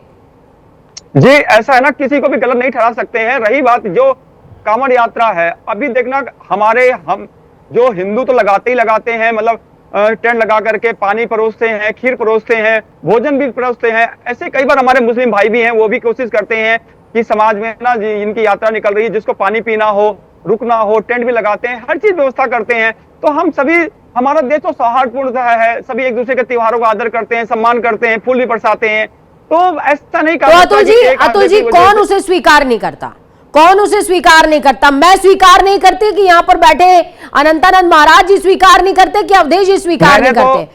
जी ऐसा है ना, किसी को भी गलत नहीं ठहरा सकते हैं। रही बात जो कांवड़ यात्रा है, अभी देखना हम जो हिंदू तो लगाते ही लगाते हैं, मतलब टेंट लगा करके पानी परोसते हैं, खीर परोसते हैं, भोजन भी परोसते हैं। ऐसे कई बार हमारे मुस्लिम भाई भी हैं, वो भी कोशिश करते हैं कि समाज में ना इनकी यात्रा निकल रही है, जिसको पानी पीना हो, रुकना हो, टेंट भी लगाते हैं, हर चीज व्यवस्था करते हैं। तो हम सभी, हमारा देश तो सौहार्दपूर्ण है, सभी एक दूसरे के त्योहारों का आदर करते हैं, सम्मान करते हैं, फूल भी बरसाते हैं। तो ऐसा नहीं कर अतुल जी कौन उसे स्वीकार नहीं करता? कौन उसे स्वीकार नहीं करता? मैं स्वीकार नहीं करती कि यहाँ पर बैठे अनंतानंद महाराज जी स्वीकार नहीं करते कि अवधेश जी स्वीकार नहीं करते?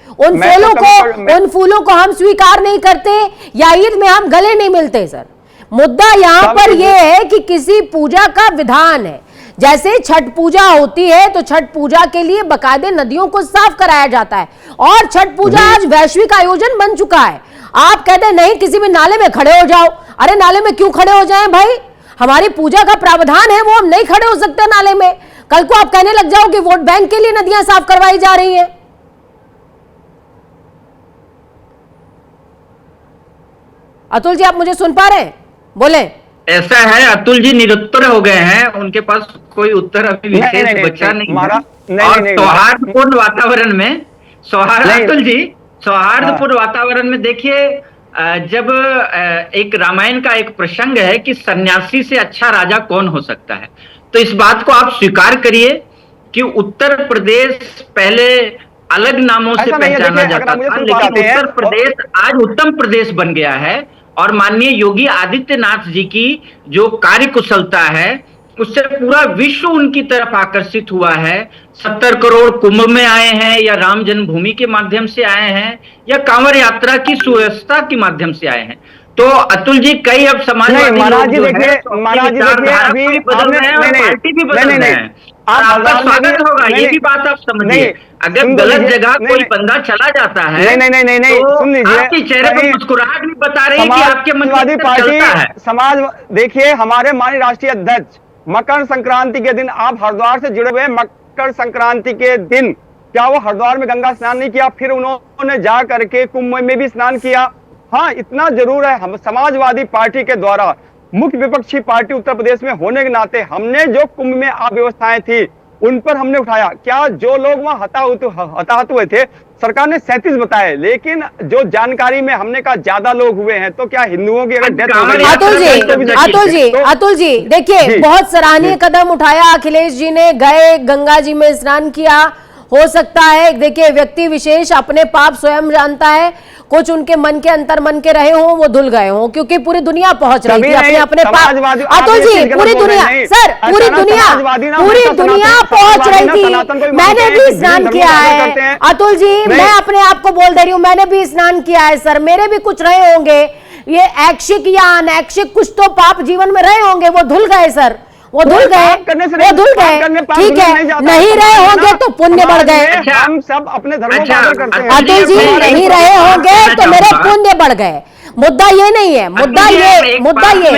उन फूलों को हम स्वीकार नहीं करते या ईद में हम गले नहीं मिलते? सर मुद्दा यहाँ पर यह है कि किसी पूजा का विधान है। जैसे छठ पूजा होती है तो छठ पूजा के लिए बकायदे नदियों को साफ कराया जाता है और छठ पूजा आज वैश्विक आयोजन बन चुका है। आप कहते हैं नहीं किसी भी नाले में खड़े हो जाओ। अरे नाले में क्यों खड़े हो जाएं भाई? हमारी पूजा का प्रावधान है, वो हम नहीं खड़े हो सकते नाले में। कल को आप कहने लग जाओ कि वोट बैंक के लिए नदियां साफ करवाई जा रही हैं। अतुल जी आप मुझे सुन पा रहे हैं? बोले। ऐसा है, अतुल जी निरुत्तर हो गए हैं, उनके पास कोई उत्तर अभी विशेष बचा नहीं है। और सौहार्दपूर्ण वातावरण में, अतुल जी सौहार्दपूर्ण वातावरण में देखिए, जब एक रामायण का एक प्रसंग है कि सन्यासी से अच्छा राजा कौन हो सकता है, तो इस बात को आप स्वीकार करिए कि उत्तर प्रदेश पहले अलग नामों से पहचाना जाता था, लेकिन उत्तर प्रदेश आज उत्तम प्रदेश बन गया है। और माननीय योगी आदित्यनाथ जी की जो कार्य कुशलता है, उससे पूरा विश्व उनकी तरफ आकर्षित हुआ है। 70 करोड़ कुंभ में आए हैं, या राम जन्मभूमि के माध्यम से आए हैं, या कांवड़ यात्रा की सुव्यवस्था के माध्यम से आए हैं। तो अतुल जी कई अब समाजवादी लोग जो है, अभी पार्टी भी बदल रहे हैं। आपका स्वागत होगा, ये भी बात आप समझिए। अगर गलत जगह कोई बंदा चला जाता है, नहीं सुन लीजिए, आपके चेहरे पर मुस्कुराहट भी बता रही है कि आपके मन में पार्टी समाज। देखिए हमारे माननीय राष्ट्रीय अध्यक्ष मकर संक्रांति के दिन, आप हरिद्वार से जुड़े हुए, मकर संक्रांति के दिन क्या वो हरिद्वार में गंगा स्नान नहीं किया? फिर उन्होंने जा करके कुंभ में भी स्नान किया। हाँ इतना जरूर है, हम समाजवादी पार्टी के द्वारा मुख्य विपक्षी पार्टी उत्तर प्रदेश में होने के नाते हमने जो कुंभ में अव्यवस्थाएं थी उन पर हमने उठाया। क्या जो लोग वहां हताहत हुए थे, सरकार ने 37 बताए, लेकिन जो जानकारी में हमने कहा ज्यादा लोग हुए हैं, तो क्या हिंदुओं की अगर डेथ हो गई? अतुल जी देखिए, बहुत सराहनीय कदम उठाया अखिलेश जी ने, गए गंगा जी में स्नान किया। हो सकता है देखिए व्यक्ति विशेष अपने पाप स्वयं जानता है, कुछ उनके मन के अंतर मन के रहे हों, वो धुल गए हों, क्योंकि पूरी दुनिया पहुंच रही थी अपने पाप। अतुल जी पूरी दुनिया, सर पूरी दुनिया पहुंच रही थी। मैंने भी स्नान किया है अतुल जी, मैं अपने आप को बोल दे रही हूँ, मैंने भी स्नान किया है सर। मेरे भी कुछ रहे होंगे, ये ऐच्छिक या अनैच्छिक कुछ तो पाप जीवन में रहे होंगे, वो धुल गए सर, वो धुल गए, ठीक है। नहीं रहे होंगे तो पुण्य बढ़ गए। हम सब अपने धर्म को आदर करते हैं। अतुल जी नहीं रहे होंगे तो मेरे पुण्य बढ़ गए। मुद्दा ये नहीं है, मुद्दा ये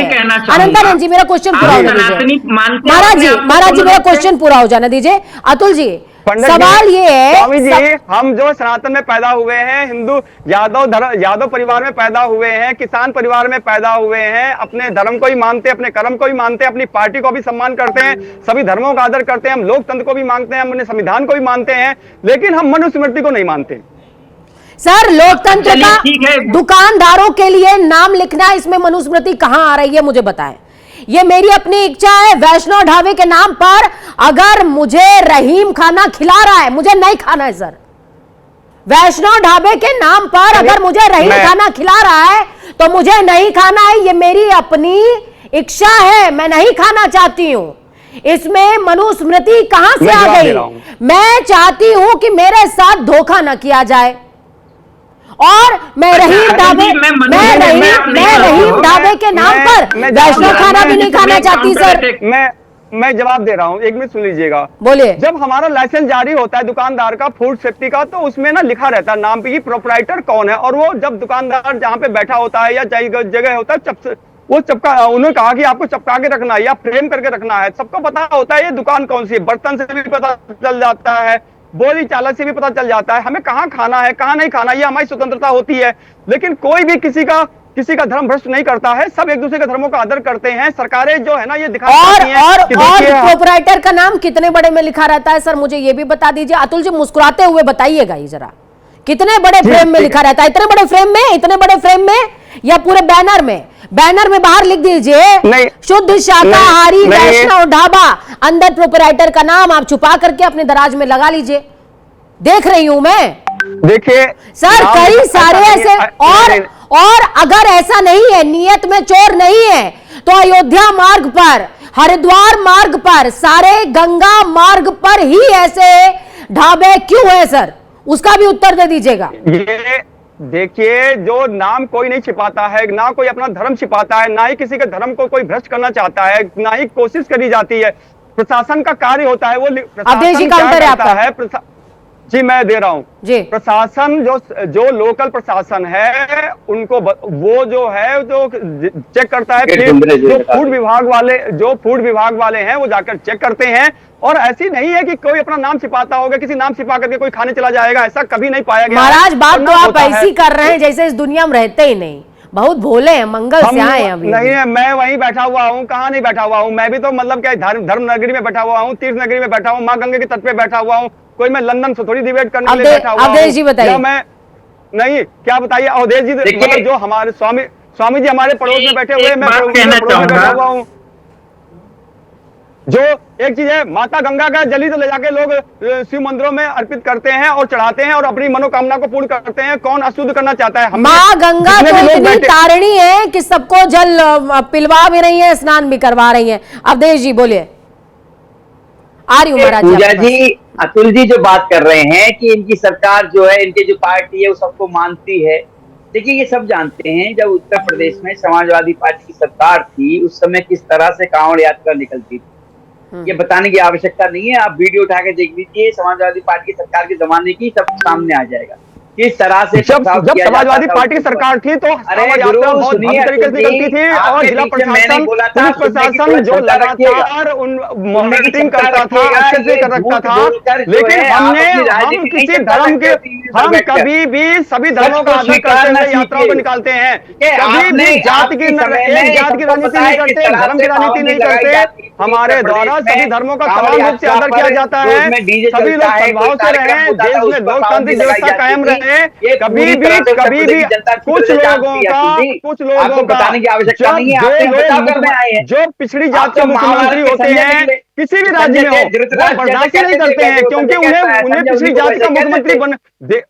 अनंतानंद जी मेरा क्वेश्चन पूरा होने दीजिए। महाराज जी मेरा क्वेश्चन पूरा हो जाने दीजिए। अतुल जी सवाल ये है, स्वामी जी हम जो सनातन में पैदा हुए हैं, हिंदू यादव परिवार में पैदा हुए हैं, किसान परिवार में पैदा हुए हैं, अपने धर्म को ही मानते हैं, अपने कर्म को ही मानते हैं, अपनी पार्टी को भी सम्मान करते हैं, सभी धर्मों का आदर करते हैं, हम लोकतंत्र को भी मानते हैं, हम अपने संविधान को भी मानते हैं, लेकिन हम मनुस्मृति को नहीं मानते। सर लोकतंत्र का दुकानदारों के लिए नाम लिखना, इसमें मनुस्मृति कहां आ रही है मुझे बताएं। ये मेरी अपनी इच्छा है, वैष्णव ढाबे के नाम पर अगर मुझे रहीम खाना खिला रहा है, मुझे नहीं खाना है सर। वैष्णव ढाबे के नाम पर अगर मुझे रही खाना खिला रहा है तो मुझे नहीं खाना है, ये मेरी अपनी इच्छा है, मैं नहीं खाना चाहती हूं। इसमें मनुस्मृति कहां से आ गई? मैं चाहती हूं कि मेरे साथ धोखा न किया जाए और मैं रहीम ढाबे के नाम पर वैष्णव खाना भी नहीं खाना चाहती। सर मैं जवाब दे रहा हूं, एक मिनट सुन लीजिएगा। बोलिए। जब हमारा लाइसेंस जारी होता है दुकानदार का फूड सेफ्टी का, तो उसमें ना लिखा रहता है नाम पे कि प्रोप्राइटर कौन है, और वो जब दुकानदार जहां पे बैठा होता है या जगह होता है वो चपका, उन्होंने कहा कि आपको चपका के रखना है या फ्रेम करके रखना है। सबको पता होता है ये दुकान कौन सी है, बर्तन से भी पता चल जाता है, बोली चालक से भी पता चल जाता है हमें कहाँ खाना है कहाँ नहीं खाना, ये हमारी स्वतंत्रता होती है। लेकिन कोई भी किसी का धर्म भ्रष्ट नहीं करता है, सब एक दूसरे के धर्मों का आदर करते हैं। सरकारें जो है ना ये दिखा और प्रोपराइटर का नाम कितने बड़े में लिखा रहता है? सर मुझे ये भी बता दीजिए। अतुल जी मुस्कुराते हुए बताइएगा ये जरा, कितने बड़े फ्रेम में लिखा रहता है? इतने बड़े फ्रेम में या पूरे बैनर में? बैनर में बाहर लिख दीजिए शुद्ध शाकाहारी वैष्णव ढाबा, अंदर प्रोपराइटर का नाम आप छुपा करके अपने दराज में लगा लीजिए। देख रही हूं मैं, देखिए सर कई सारे ऐसे। और अगर ऐसा नहीं है, नियत में चोर नहीं है, तो अयोध्या मार्ग पर, हरिद्वार मार्ग पर, सारे गंगा मार्ग पर ही ऐसे ढाबे क्यों है सर? उसका भी उत्तर दे दीजिएगा। ये देखिए, जो नाम कोई नहीं छिपाता है, ना कोई अपना धर्म छिपाता है, ना ही किसी के धर्म को कोई भ्रष्ट करना चाहता है, ना ही कोशिश करी जाती है। प्रशासन का कार्य होता है, वो प्रशासन क्या करता है? जी मैं दे रहा हूं जी। प्रशासन जो लोकल प्रशासन है उनको वो जो है जो चेक करता है, फिर जो फूड विभाग वाले हैं वो जाकर चेक करते हैं। और ऐसी नहीं है कि कोई अपना नाम छिपाता होगा, किसी नाम छिपा करके कोई खाने चला जाएगा, ऐसा कभी नहीं पाया गया। महाराज बात तो आप ऐसी कर रहे हैं जैसे इस दुनिया में रहते ही नहीं, बहुत भोले हैं, मंगल से आए हैं अभी। नहीं है, मैं वहीं बैठा हुआ हूँ, कहाँ नहीं बैठा हुआ हूँ, मैं भी तो मतलब क्या धर्म नगरी में बैठा हुआ हूँ, तीर्थ नगरी में बैठा हूँ, माँ गंगे के तट पे बैठा हुआ हूँ। कोई मैं लंदन से थोड़ी डिबेट करने के लिए बैठा हुआ हूँ। जी बताइए। मैं नहीं, क्या बताइए अवधेश जी, मतलब जो हमारे स्वामी जी हमारे पड़ोस में बैठे हुए, मैं पड़ोस में बैठा हुआ हूँ। जो एक चीज है, माता गंगा का जल तो ले जाके लोग शिव मंदिरों में अर्पित करते हैं और चढ़ाते हैं और अपनी मनोकामना को पूर्ण करते हैं। कौन अशुद्ध करना चाहता है? माँ गंगा तो इतनी तारिणी है कि सबको जल पिलवा भी रही है, स्नान भी करवा रही है। अवधेश जी बोलिए। आ रही हूँ महाराज। पूजा जी, अतुल जी जो बात कर रहे हैं कि इनकी सरकार जो है, इनकी जो पार्टी है वो सबको मानती है। देखिए ये सब जानते हैं, जब उत्तर प्रदेश में समाजवादी पार्टी की सरकार थी उस समय किस तरह से कांवड़ यात्रा निकलती थी, ये बताने की आवश्यकता नहीं है। आप वीडियो उठा के देख लीजिए, समाजवादी पार्टी की सरकार के जमाने की, सब सामने आ जाएगा किस तरह से। जब समाजवादी पार्टी की सरकार थी तो बहुत भव्य तरीके से निकलती थी और जिला प्रशासन, पुलिस प्रशासन जो लगातार मॉनिटरिंग करता था, अच्छे से कर रखता था। लेकिन हम किसी धर्म के, हम कभी भी सभी धर्मों का आदर करते हुए यात्राओं को निकालते हैं, कभी भी जात की राजनीति नहीं करते, धर्म की राजनीति नहीं करते। हमारे द्वारा सभी धर्मों का समान रूप से आदर किया जाता है, सभी लोग सद्भाव से रहें, देश में लोकतांत्रिक व्यवस्था कायम रहे। कभी भी कुछ लोगों का बताने की आवश्यकता नहीं है। जो पिछड़ी जात के मुख्यमंत्री होते हैं किसी भी राज्य में हो, वो बर्दाश्त नहीं करते हैं, क्योंकि उन्हें पिछड़ी जाति का मुख्यमंत्री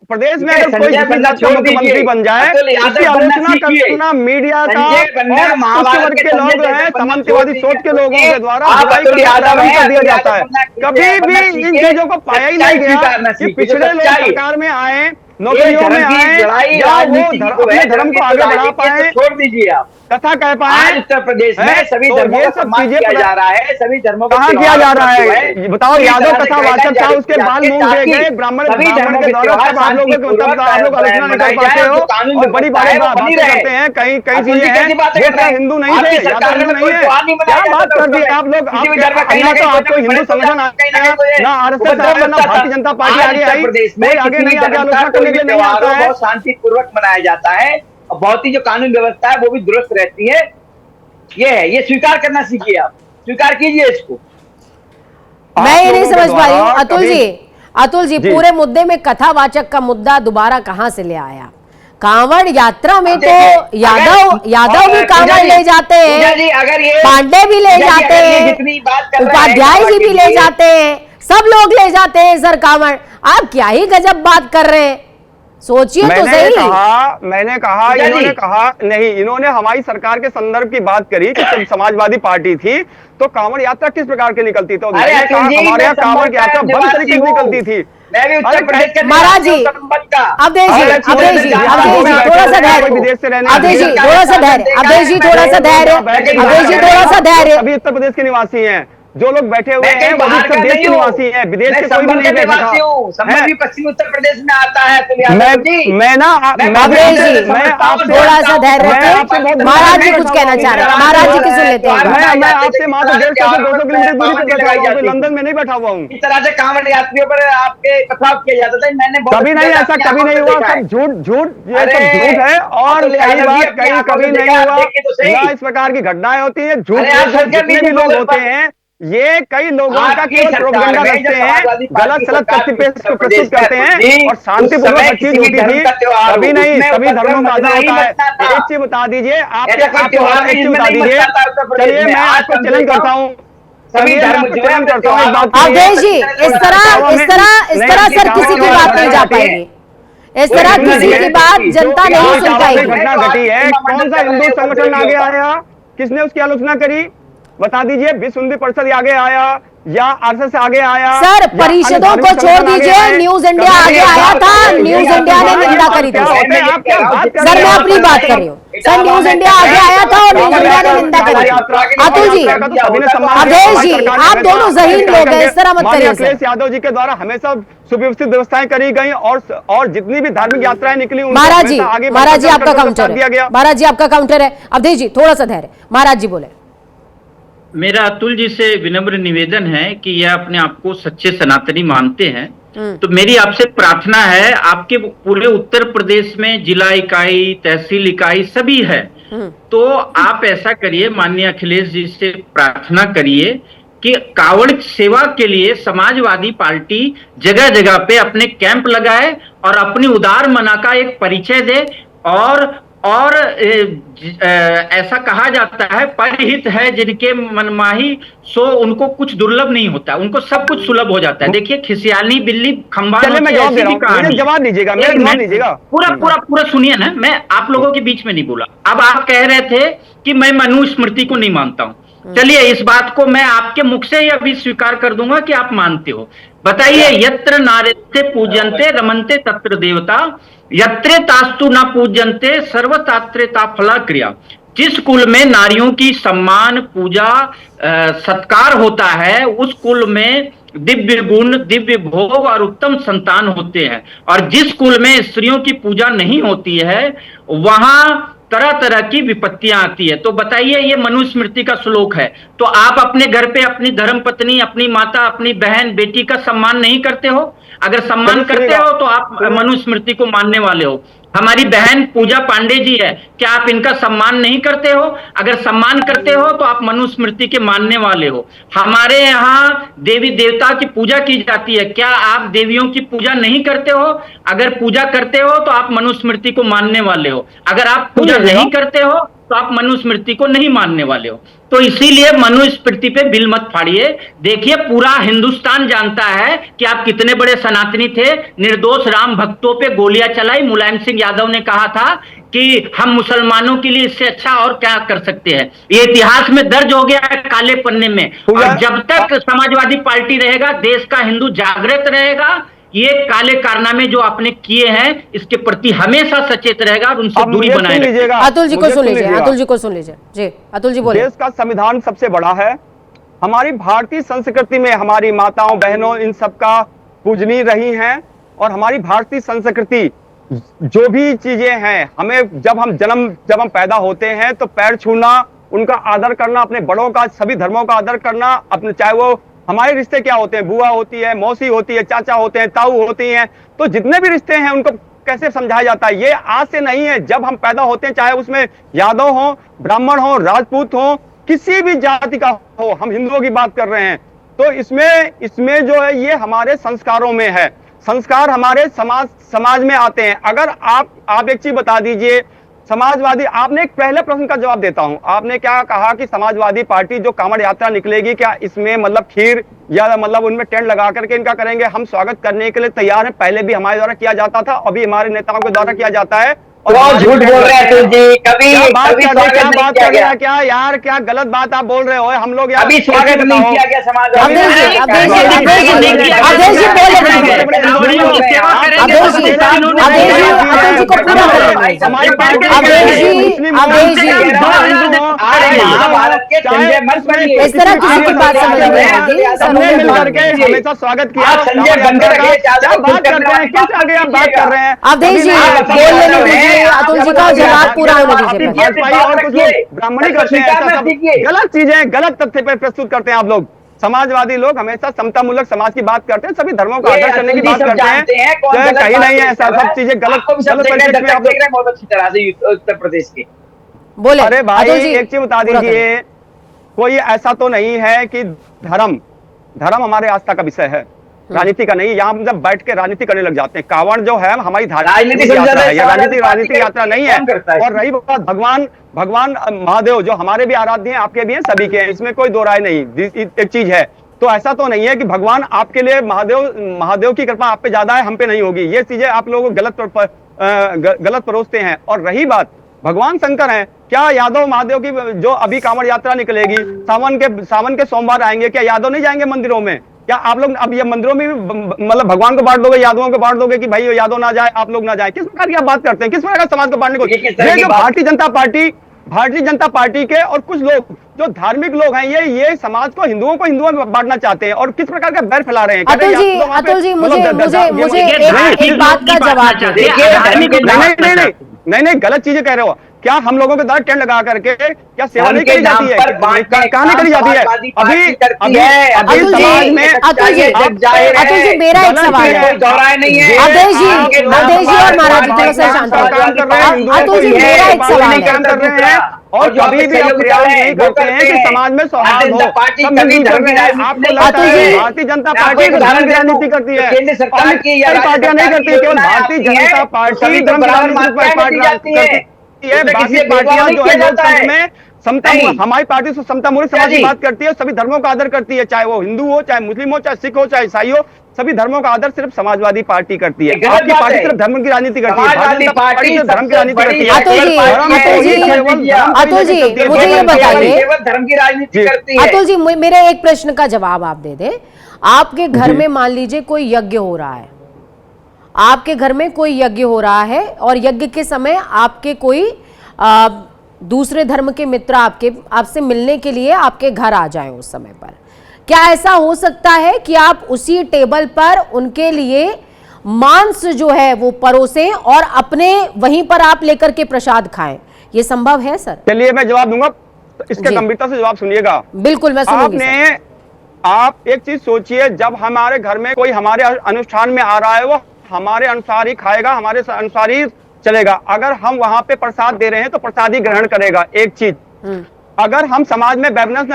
प्रदेश में अगर कोई पिछड़ी जाति का मुख्यमंत्री बन जाए, उसकी आलोचना करना मीडिया का और वर्ग के लोग हैं, सामंतवादी सोच के लोगों के द्वारा कर दिया जाता है। कभी भी इन चीजों को पाया ही नहीं गया कि पिछड़े लोग सरकार में आए, नौकरियों में आए, या वो अपने धर्म को आगे बढ़ा पाए, छोड़ दीजिए आप कथा कह पाए। उत्तर प्रदेश में सभी धर्मों का सम्मान किया जा रहा है, सभी धर्मों का कहाँ किया जा रहा है? बताओ, यादव कथा वाचक था, उसके बाल मूंग दिए गए, ब्राह्मण के द्वारा सब आप लोग आलोचना नहीं कर पाते हो और बड़ी बातें करते हैं। कई चीजें हैं, हिंदू नहीं थे, यादव हिंदू नहीं है, क्या बात कर दी आप लोग? आपको हिंदू संगठन ना RSS ना भारतीय जनता पार्टी आगे आई, आगे नहीं आगे आलोचना करने के लिए नहीं आता है। बहुत शांतिपूर्वक मनाया जाता है और बहुत ही जो कानून व्यवस्था है वो भी दुरुस्त रहती है। ये है, ये स्वीकार करना सीखिए, आप स्वीकार कीजिए इसको। मैं ये नहीं समझ पा रही हूँ अतुल जी पूरे मुद्दे में कथावाचक का मुद्दा दोबारा कहां से ले आया? कांवड़ यात्रा में तो यादव भी कांवड़ ले जाते हैं, पांडे भी ले जाते हैं, उपाध्याय जी भी ले जाते हैं, सब लोग ले जाते हैं सर कांवड़। आप क्या ही गजब बात कर रहे हैं। सोचिए तो सही। मैंने कहा इन्होंने कहा नहीं, इन्होंने हमारी सरकार के संदर्भ की बात करी कि जब समाजवादी पार्टी थी तो कांवड़ यात्रा किस प्रकार की निकलती थी, तो मैंने कहा हमारे यहाँ कांवड़ यात्रा बंद तरीके से निकलती थी। मैं भी उत्तर प्रदेश के महाराज जी, अवधेश जी थोड़ा सा धैर्य, अवधेश जी थोड़ा सा धैर्य, अवधेश जी थोड़ा सा धैर्य, अवधेश जी थोड़ा सा धैर्य। अभी उत्तर प्रदेश के निवासी हैं जो लोग बैठे हुए हैं, वो उत्तर प्रदेश के निवासी हैं, विदेश के कोई भी नहीं बैठा है। पश्चिमी उत्तर प्रदेश में आता है। मैं थोड़ा सा धैर्य रखें। महाराज जी कुछ कहना चाह रहे हैं, महाराज जी की सुन लेते हैं। मैं आपसे मात्र 150 से 200 किलोमीटर दूरी पर बैठा हुआ हूं, लंदन में नहीं बैठा हुआ हूँ। इस तरह से कांवड़ यात्रियों पर आपके पथराव किया जाता था, मैंने कभी नहीं, ऐसा कभी नहीं हुआ, सब झूठ, ये सब झूठ है। और कई बार कभी नहीं हुआ ना इस प्रकार की घटनाएं होती है। झूठ जितने भी लोग होते हैं ये कई लोगों का केवल प्रोपेगेंडा करते हैं, गलत सलत तथ्य पेश को प्रस्तुत करते हैं और शांतिपूर्वक चीज होती थी। कभी नहीं, सभी धर्मों का आदर होता है। एक चीज बता दीजिए, आप एक चीज बता दीजिए, चलिए मैं आपको चैलेंज करता हूँ, अवधेश जी इस तरह सर किसी की बात नहीं जा पाएगी, इस तरह किसी की बात जनता नहीं सुन पाएगी। घटना घटी है, कौन सा हिंदू संगठन आगे आया, किसने उसकी आलोचना करी, बता दीजिए। विश्व हिंदू परिषद आगे आया या आरएसएस आगे आया? सर परिषदों को छोड़ दीजिए, न्यूज इंडिया आगे आया था, न्यूज इंडिया ने निंदा करी थी। सर मैं अपनी बात कर रही हूँ, सर न्यूज इंडिया आगे आया था और न्यूज इंडिया ने निंदा करी थी। अतुल जी, अवधेश जी, आप दोनों ज़हीन लोग हैं, इस तरह मत करिए। अखिलेश यादव जी के द्वारा हमेशा सुव्यवस्थित व्यवस्थाएं करी गई और जितनी भी धार्मिक यात्राएं निकली महाराज जी आपका काउंटर है, महाराज जी आपका काउंटर है। अवधेश जी थोड़ा सा धैर्य, महाराज जी बोले। मेरा अतुल जी से विनम्र निवेदन है कि यह अपने आप को सच्चे सनातनी मानते हैं, तो मेरी आपसे प्रार्थना है, आपके पूरे उत्तर प्रदेश में जिला इकाई, तहसील इकाई सभी है, तो आप ऐसा करिए, माननीय अखिलेश जी से प्रार्थना करिए कि कांवड़ सेवा के लिए समाजवादी पार्टी जगह जगह पे अपने कैंप लगाए और अपनी उदार मना का एक परिचय दे। और ऐसा कहा जाता है, परहित है जिनके मनमाही सो उनको कुछ दुर्लभ नहीं होता, उनको सब कुछ सुलभ हो जाता है। देखिए खिसियानी बिल्ली खंबा, जवाब दीजिएगा, पूरा सुनिए ना, मैं आप लोगों के बीच में नहीं बोला। अब आप कह रहे थे कि मैं मनुस्मृति को नहीं मानता हूं, चलिए इस बात को मैं आपके मुख से ही अभी स्वीकार कर दूंगा कि आप मानते हो। बताइए, यत्र नारेते पूजन्ते रमन्ते तत्र देवता, यत्रे तास्तु न पूजन्ते सर्वतात्रे फला क्रिया। जिस कुल में नारियों की सम्मान, पूजा, सत्कार होता है, उस कुल में दिव्य गुण, दिव्य भोग और उत्तम संतान होते हैं। और जिस कुल में स्त्रियों की पूजा नहीं होती है, वहां तरह तरह की विपत्तियां आती है। तो बताइए, ये मनुस्मृति का श्लोक है, तो आप अपने घर पे अपनी धर्मपत्नी, अपनी माता, अपनी बहन, बेटी का सम्मान नहीं करते हो? अगर सम्मान करते हो तो आप मनुस्मृति को मानने वाले हो। हमारी बहन पूजा पांडे जी है, क्या आप इनका सम्मान नहीं करते हो? अगर सम्मान करते हो तो आप मनुस्मृति के मानने वाले हो। हमारे यहाँ देवी देवता की पूजा की जाती है, क्या आप देवियों की पूजा नहीं करते हो? अगर पूजा करते हो तो आप मनुस्मृति को मानने वाले हो। अगर आप पूजा नहीं करते हो तो आप मनुस्मृति को नहीं मानने वाले हो। तो इसीलिए मनुस्मृति पे बिल मत फाड़िए। देखिए, पूरा हिंदुस्तान जानता है कि आप कितने बड़े सनातनी थे। निर्दोष राम भक्तों पे गोलियां चलाई। मुलायम सिंह यादव ने कहा था कि हम मुसलमानों के लिए इससे अच्छा और क्या कर सकते हैं। ये इतिहास में दर्ज हो गया है काले पन्ने में। और जब तक समाजवादी पार्टी रहेगा, देश का हिंदू जागृत रहेगा, ये काले कारनामे जो आपने किए हैं इसके प्रति हमेशा सचेत रहेगा और उनसे दूरी बनाए रखेगा। अतुल जी को सुन लीजिए, अतुल जी को सुन लीजिए। जी अतुल जी बोलिए। देश का संविधान सबसे बड़ा है। हमारी भारतीय संस्कृति में हमारी माताओं, बहनों, इन सबका पूजनीय रही हैं। और हमारी भारतीय संस्कृति जो भी चीजें हैं, हमें जब हम पैदा होते हैं तो पैर छूना, उनका आदर करना, अपने बड़ों का, सभी धर्मों का आदर करना, अपने चाहे वो हमारे रिश्ते क्या होते हैं, बुआ होती है, मौसी होती है, चाचा होते हैं, ताऊ होती हैं, तो जितने भी रिश्ते हैं उनको कैसे समझाया जाता है। ये आज से नहीं है, जब हम पैदा होते हैं, चाहे उसमें यादव हो, ब्राह्मण हो, राजपूत हो, किसी भी जाति का हो, हम हिंदुओं की बात कर रहे हैं, तो इसमें जो है ये हमारे संस्कारों में है। संस्कार हमारे समाज में आते हैं। अगर आप एक चीज बता दीजिए, समाजवादी, आपने एक पहले प्रश्न का जवाब देता हूं, आपने क्या कहा कि समाजवादी पार्टी जो कांवड़ यात्रा निकलेगी, क्या इसमें मतलब खीर या मतलब उनमें टेंट लगा करके इनका करेंगे। हम स्वागत करने के लिए तैयार हैं, पहले भी हमारे द्वारा किया जाता था, अभी हमारे नेताओं के द्वारा किया जाता है। बहुत झूठ बोल रहे हैं अतुल जी, कभी बात कभी कर रहे स्वागत नहीं किया गया। क्या यार, क्या गलत बात आप बोल रहे हो? हम लोग यार अभी स्वागत नहीं किया गया समाजवादी। इस तरह किसी की बात समझ में हमेशा स्वागत किया। संजय बंदे रखे, बात कर रहे हैं, किस आगे आप बात कर रहे हैं? अवधेश जी बोल लेने दीजिए, अतुल जी का जवाब पूरा होने दीजिए। और कुछ लोग ब्राह्मणी करते हैं, ऐसा सब गलत चीजें, गलत तथ्य पर प्रस्तुत करते हैं आप लोग। समाजवादी लोग हमेशा समतामूलक समाज की बात करते हैं, सभी धर्मों का आदर करने की बात करते हैं, कहीं नहीं है ऐसा, सब चीजें गलत बहुत अच्छी तरह से उत्तर प्रदेश के बोले। अरे भाई एक चीज बता दीजिए, कोई ऐसा तो नहीं है कि धर्म हमारे आस्था का विषय है, राजनीति का नहीं। यहाँ हम जब बैठ के राजनीति करने लग जाते हैं, कावड़ जो है हमारी राजनीतिक यात्रा है, राजनीतिक यात्रा नहीं है। और रही बात भगवान महादेव जो हमारे भी आराध्य हैं, आपके भी हैं, सभी के हैं, इसमें कोई दो राय नहीं। एक चीज है, तो ऐसा तो नहीं है कि भगवान आपके लिए महादेव की कृपा आप पे ज्यादा है, हम पे नहीं होगी। ये चीजें आप लोगों को गलत परोसते हैं। और रही बात भगवान शंकर हैं, क्या यादव महादेव की जो अभी कांवड़ यात्रा निकलेगी, सावन के सोमवार आएंगे, क्या यादव नहीं जाएंगे मंदिरों में? क्या आप लोग अब ये मंदिरों में मतलब भगवान को बांट दोगे, यादवों को बांट दोगे कि भाई यादव ना जाए, आप लोग ना जाए? किस प्रकार की आप बात करते हैं? किस प्रकार का समाज को बांटने को? ये जो भारतीय जनता पार्टी के और कुछ लोग जो धार्मिक लोग हैं, ये समाज को हिंदुओं में बांटना चाहते हैं और किस प्रकार का बैर फैला रहे हैं। अतुल जी मुझे एक बात का जवाब दीजिए। नहीं, गलत चीजें कह रहे हो। क्या हम लोगों के द्वारा टेंट लगा करके क्या सेवा नहीं करी जाती है? कहाँ नहीं करी जाती है? अभी समाज में अतुल जी मेरा एक सवाल है, अवधेश जी और महाराज जी थोड़ा सा शांत हो। अतुल जी मेरा एक सवाल काम कर रहे हैं और कभी भी आप प्रयास नहीं करते हैं कि समाज में सौहार्द हो। आपको लगता है भारतीय जनता पार्टी धर्म की राजनीति करती है, कई पार्टियां नहीं करती, केवल भारतीय जनता पार्टी धर्म की राजनीति करती है। बाकी पार्टियां जो है लोकतंत्र में समता, हमारी पार्टी से समतामूलक समाज की बात करती है, सभी धर्मों का आदर करती है, चाहे वो हिंदू हो, चाहे मुस्लिम हो, चाहे सिख हो, चाहे ईसाई हो, सभी धर्मों का आदर सिर्फ समाजवादी पार्टी करती है। आपकी पार्टी सिर्फ धर्म की राजनीति करती है, भारतीय जनता पार्टी धर्म की राजनीति करती है। अतुल जी मुझे ये बताइए, धर्म की राजनीति करती है। अतुल जी मेरे एक प्रश्न का जवाब आप दे दें। आपके घर में मान लीजिए कोई यज्ञ हो रहा है, आपके घर में कोई यज्ञ हो रहा है और यज्ञ के समय आपके कोई दूसरे धर्म के मित्र आपसे मिलने के लिए आपके घर आ जाएं उस समय पर, क्या ऐसा हो सकता है कि आप उसी टेबल पर उनके लिए मांस जो है वो परोसें और अपने वहीं पर आप लेकर के प्रसाद खाएं? ये संभव है सर? चलिए मैं जवाब दूंगा, इसके गंभीरता से जवाब सुनिएगा। बिल्कुल मैं सुनूंगी। आप एक चीज सोचिए, जब हमारे घर में कोई हमारे अनुष्ठान में आ रहा है, वो हमारे अनुसार ही खाएगा, हमारे अनुसार ही चलेगा। अगर हम वहां पे प्रसाद दे रहे हैं तो प्रसाद ही ग्रहण करेगा। एक चीज, अगर हम समाज में बैलेंस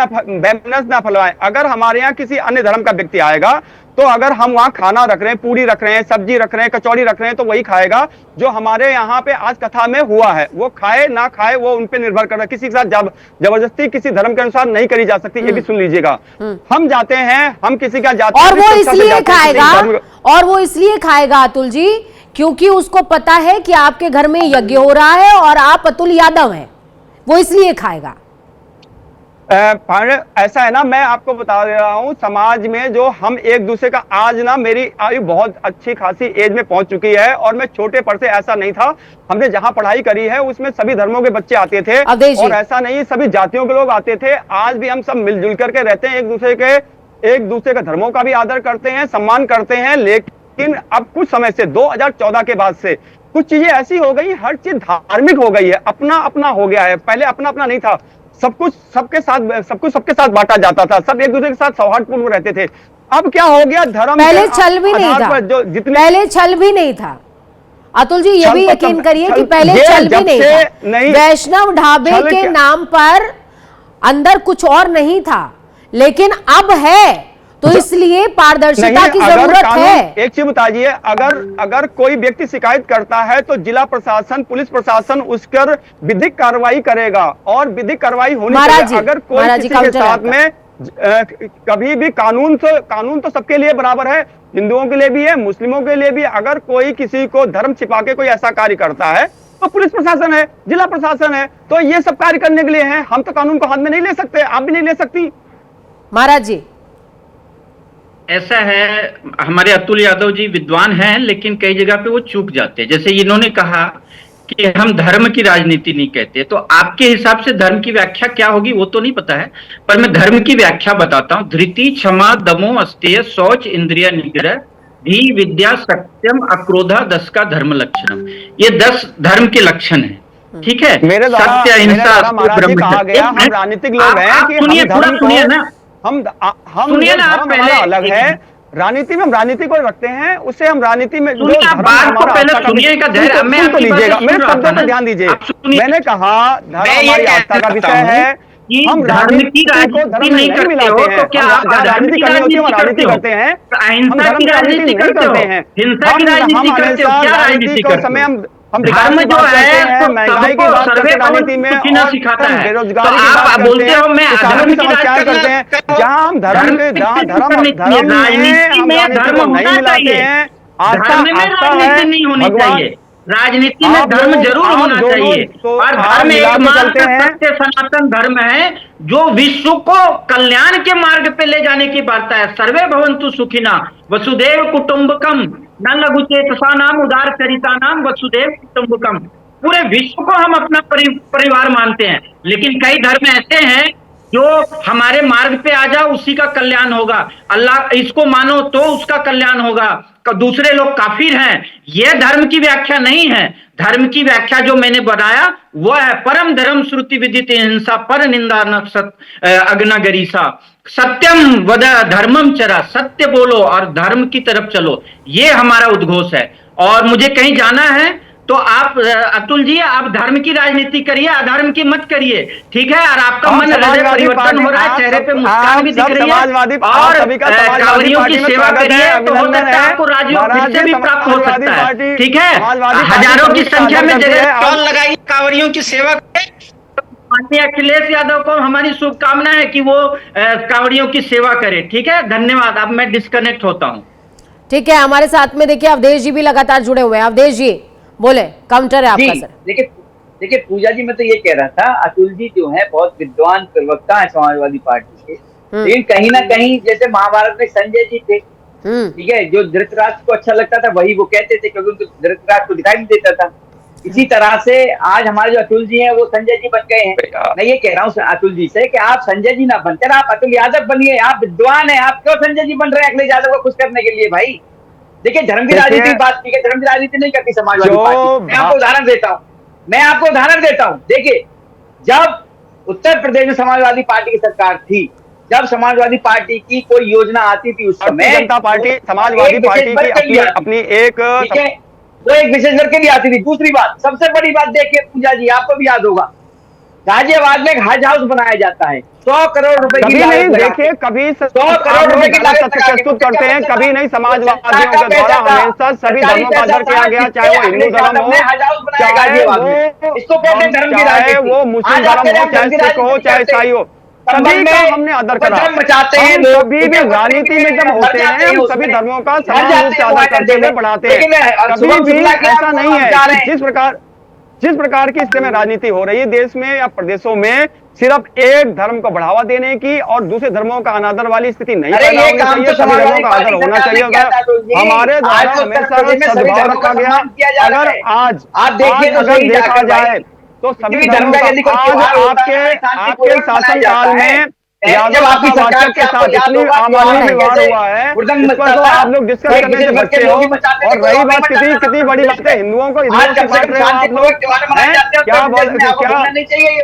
ना फैलाएं, अगर हमारे यहाँ किसी अन्य धर्म का व्यक्ति आएगा तो अगर हम वहाँ खाना रख रहे हैं, पूरी रख रहे हैं, सब्जी रख रहे हैं, कचौड़ी रख रहे हैं, तो वही खाएगा जो हमारे यहाँ पे आज कथा में हुआ है। वो खाए ना खाए वो उन पे निर्भर कर रहा है, किसी के साथ जबरदस्ती किसी धर्म के अनुसार नहीं करी जा सकती। ये भी सुन लीजिएगा। हम जाते हैं, हम किसी का जाते और वो इसलिए खाएगा अतुल जी क्योंकि उसको पता है कि आपके घर में यज्ञ हो रहा है और आप अतुल यादव हैं, वो इसलिए खाएगा। ऐसा है ना, मैं आपको बता दे रहा हूँ, समाज में जो हम एक दूसरे का, आज ना मेरी आयु बहुत अच्छी खासी एज में पहुंच चुकी है और मैं छोटे पर से ऐसा नहीं था। हमने जहां पढ़ाई करी है उसमें सभी धर्मों के बच्चे आते थे और ऐसा नहीं सभी जातियों के लोग आते थे। आज भी हम सब मिलजुल करके रहते हैं, एक दूसरे के धर्मों का भी आदर करते हैं, सम्मान करते हैं। लेकिन अब कुछ समय से 2014 के बाद से कुछ चीजें ऐसी हो गई, हर चीज धार्मिक हो गई है, अपना अपना हो गया है। पहले अपना अपना नहीं था, सब कुछ सबके साथ बांटा जाता था, सब एक दूसरे के साथ सौहार्दपूर्ण रहते थे। अब क्या हो गया, धर्म पहले छल भी नहीं था, पहले छल भी नहीं था अतुल जी, ये भी यकीन करिए कि पहले छल भी नहीं था। वैष्णव ढाबे के नाम पर अंदर कुछ और नहीं था, लेकिन अब है, तो इसलिए पारदर्शिता की जरूरत है। एक चीज बताइए, अगर कोई व्यक्ति शिकायत करता है तो जिला प्रशासन, पुलिस प्रशासन उस पर विधिक कार्रवाई करेगा और विधिक कार्रवाई होनी चाहिए। अगर कोई किसी के साथ में कभी भी कानून तो सबके लिए बराबर है, हिंदुओं के लिए भी है, मुस्लिमों के लिए भी। अगर कोई किसी को धर्म छिपा के कोई ऐसा कार्य करता है तो पुलिस प्रशासन है, जिला प्रशासन है, तो ये सब कार्य करने के लिए है। हम तो कानून को हाथ में नहीं ले सकते, आप भी नहीं ले सकती। महाराज जी, ऐसा है, हमारे अतुल यादव जी विद्वान हैं, लेकिन कई जगह पे वो चूक जाते हैं। जैसे इन्होंने कहा कि हम धर्म की राजनीति नहीं कहते, तो आपके हिसाब से धर्म की व्याख्या क्या होगी वो तो नहीं पता है, पर मैं धर्म की व्याख्या बताता हूं। धृति, क्षमा, दमो, अस्तेय, शौच, इंद्रिय निग्रह, धी, विद्या, सत्यम, अक्रोधा 10 का धर्म लक्षणम। ये 10 धर्म के लक्षण है, ठीक है। मेरे द्वारा सत्य, अहिंसा, कहा गया हम राजनीतिक लोग हैं कि सुनिए, थोड़ा सुनिए ना, हम सुनिए ना, धर्म हमारा अलग है। राजनीति में हम राजनीति को रखते हैं, उससे हम राजनीति में जो धर्म हमारा पहले सुनिए का धैर्य, मैं तो लीजिएगा, मेरे शब्दों पर ध्यान दीजिए। मैंने कहा धर्म हमारी आस्था का विषय है, हम राजनीति को धर्म नहीं मिलाते हैं। तो क्या राजनीति करनी होती है, हम राजनीति करते हैं, हम धर्म की राजनीति नहीं करते हैं। हम हमेशा राजनीति को समय हम धर्म जो है महंगाई की बात करते हैं राजनीति में, बेरोजगारी की बात करते हैं, किसानों की समस्याएं करते हैं। जहाँ हम धर्म में हम राजनीति को नहीं मिलाते हैं। आस्था है, नहीं होनी चाहिए, राजनीति में धर्म जरूर होना चाहिए, और धर्म एकमात्र सत्य सनातन धर्म है जो विश्व को कल्याण के मार्ग पे ले जाने की बात है। सर्वे भवन्तु सुखिना, वसुदेव कुटुंबकम, न लघुचेतसा नाम, उदार चरिता नाम, वसुदेव कुटुंबकम। पूरे विश्व को हम अपना परिवार मानते हैं, लेकिन कई धर्म ऐसे हैं जो हमारे मार्ग पे आ जाओ उसी का कल्याण होगा, अल्लाह इसको मानो तो उसका कल्याण होगा, दूसरे लोग काफिर हैं। यह धर्म की व्याख्या नहीं है। धर्म की व्याख्या जो मैंने बनाया वह है परम धर्म श्रुति विदित हिंसा, पर निंदा न अग्नगरीसा, सत्यम वद धर्मम चरा, सत्य बोलो और धर्म की तरफ चलो, ये हमारा उद्घोष है। और मुझे कहीं जाना है तो आप अतुल जी, आप धर्म की राजनीति करिए, अधर्म की मत करिए, ठीक है। और आपका मन हृदय परिवर्तन हो रहा है, चेहरे पे मुस्कान भी दिख रही है, और कांवरियों की सेवा करिए, तो हो सकता है आपको राजयोग फिर से भी प्राप्त हो सकता है, ठीक है। हजारों की संख्या में जगह स्टॉल लगाइए, कांवरियों की सेवा करें। माननीय अखिलेश यादव को हमारी शुभकामना है कि वो कांवरियों की सेवा करे, ठीक है। धन्यवाद। अब मैं डिस्कनेक्ट होता हूँ। ठीक है, हमारे साथ में देखिए अवधेश जी भी लगातार जुड़े हुए हैं। अवधेश जी बोले, काउंटर है आपका सर। देखिए पूजा जी, मैं तो ये कह रहा था, अतुल जी जो है बहुत विद्वान प्रवक्ता है समाजवादी पार्टी के, लेकिन कहीं ना कहीं जैसे महाभारत में संजय जी थे, ठीक है, जो धृतराष्ट्र को अच्छा लगता था वही वो कहते थे, क्योंकि उनको धृतराष्ट्र को दिखाई नहीं देता था। इसी तरह से आज हमारे जो अतुल जी हैं वो संजय जी बन गए हैं। मैं ये कह रहा हूँ अतुल जी से कि आप संजय जी ना बनकर आप अतुल यादव बनिए, आप विद्वान है, आप क्यों संजय जी बन रहे हैं अखिलेश यादव को खुश करने के लिए? भाई देखिए, धर्म की राजनीति की बात की है, धर्म की राजनीति नहीं करती समाजवादी पार्टी। मैं आपको उदाहरण देता हूँ, देखिए जब उत्तर प्रदेश में समाजवादी पार्टी की सरकार थी, जब समाजवादी पार्टी की कोई योजना आती थी उस समय जनता पार्टी समाजवादी पार्टी की अपनी एक वो एक विशेष करके भी आती थी। दूसरी बात, सबसे बड़ी बात देखिए पूजा जी, आपको भी याद होगा, गाजियाबाद में एक हज हाउस बनाया जाता है, 100 करोड़ रुपए की नहीं, देखिए कभी 100 करोड़ रुपए की लागत प्रस्तुत करते हैं, कभी नहीं। समाजवादियों के द्वारा हमेशा सभी धर्मों का आदर किया गया, चाहे वो हिंदू धर्म हो, चाहे वो मुस्लिम धर्म हो, चाहे सिख हो, चाहे ईसाई हो, सभी का हमने आदर करा। मचाते हैं कभी भी राजनीति में जब होते हैं हम सभी धर्मों का समान रूप से आदर करते हुए बढ़ाते हैं। कभी भी ऐसा नहीं है जिस प्रकार की इस समय राजनीति हो रही है देश में या प्रदेशों में, सिर्फ एक धर्म को बढ़ावा देने की और दूसरे धर्मों का अनादर वाली स्थिति नहीं पैदा होनी चाहिए। सभी धर्मों का आदर होना चाहिए। हमारे द्वारा हमेशा सद्भाव रखा गया। अगर आज अगर देखा जाए तो सभी धर्मों का आपके शासनकाल में यादव आपकी सरकार के साथ इतनी आम आदमी व्यवहार हुआ है, इस पर तो आप लोग डिस्कस करने से बच्चे हो। और रही बात कितनी बड़ी बात है, हिंदुओं को हिंदुओं बांट रहे हो आप लोग, क्या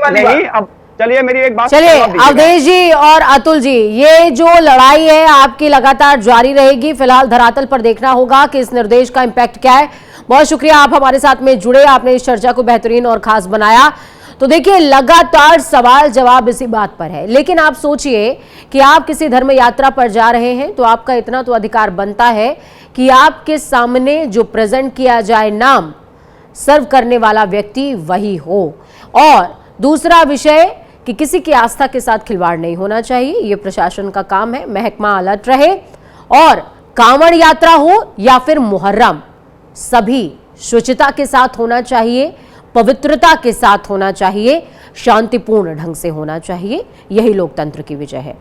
नहीं। अब चलिए मेरी एक बात, चलिए अवधेश जी और अतुल जी, ये जो लड़ाई है आपकी लगातार जारी रहेगी। फिलहाल धरातल पर देखना होगा कि इस निर्देश का इम्पैक्ट क्या है। बहुत शुक्रिया, आप हमारे साथ में जुड़े, आपने इस चर्चा को बेहतरीन और खास बनाया। तो देखिए, लगातार सवाल जवाब इसी बात पर है, लेकिन आप सोचिए कि आप किसी धर्म यात्रा पर जा रहे हैं तो आपका इतना तो अधिकार बनता है कि आपके सामने जो प्रेजेंट किया जाए नाम, सर्व करने वाला व्यक्ति वही हो। और दूसरा विषय कि किसी की आस्था के साथ खिलवाड़ नहीं होना चाहिए। ये प्रशासन का काम है, महकमा अलर्ट रहे और कांवड़ यात्रा हो या फिर मुहर्रम, सभी शुचिता के साथ होना चाहिए, पवित्रता के साथ होना चाहिए, शांतिपूर्ण ढंग से होना चाहिए। यही लोकतंत्र की विजय है।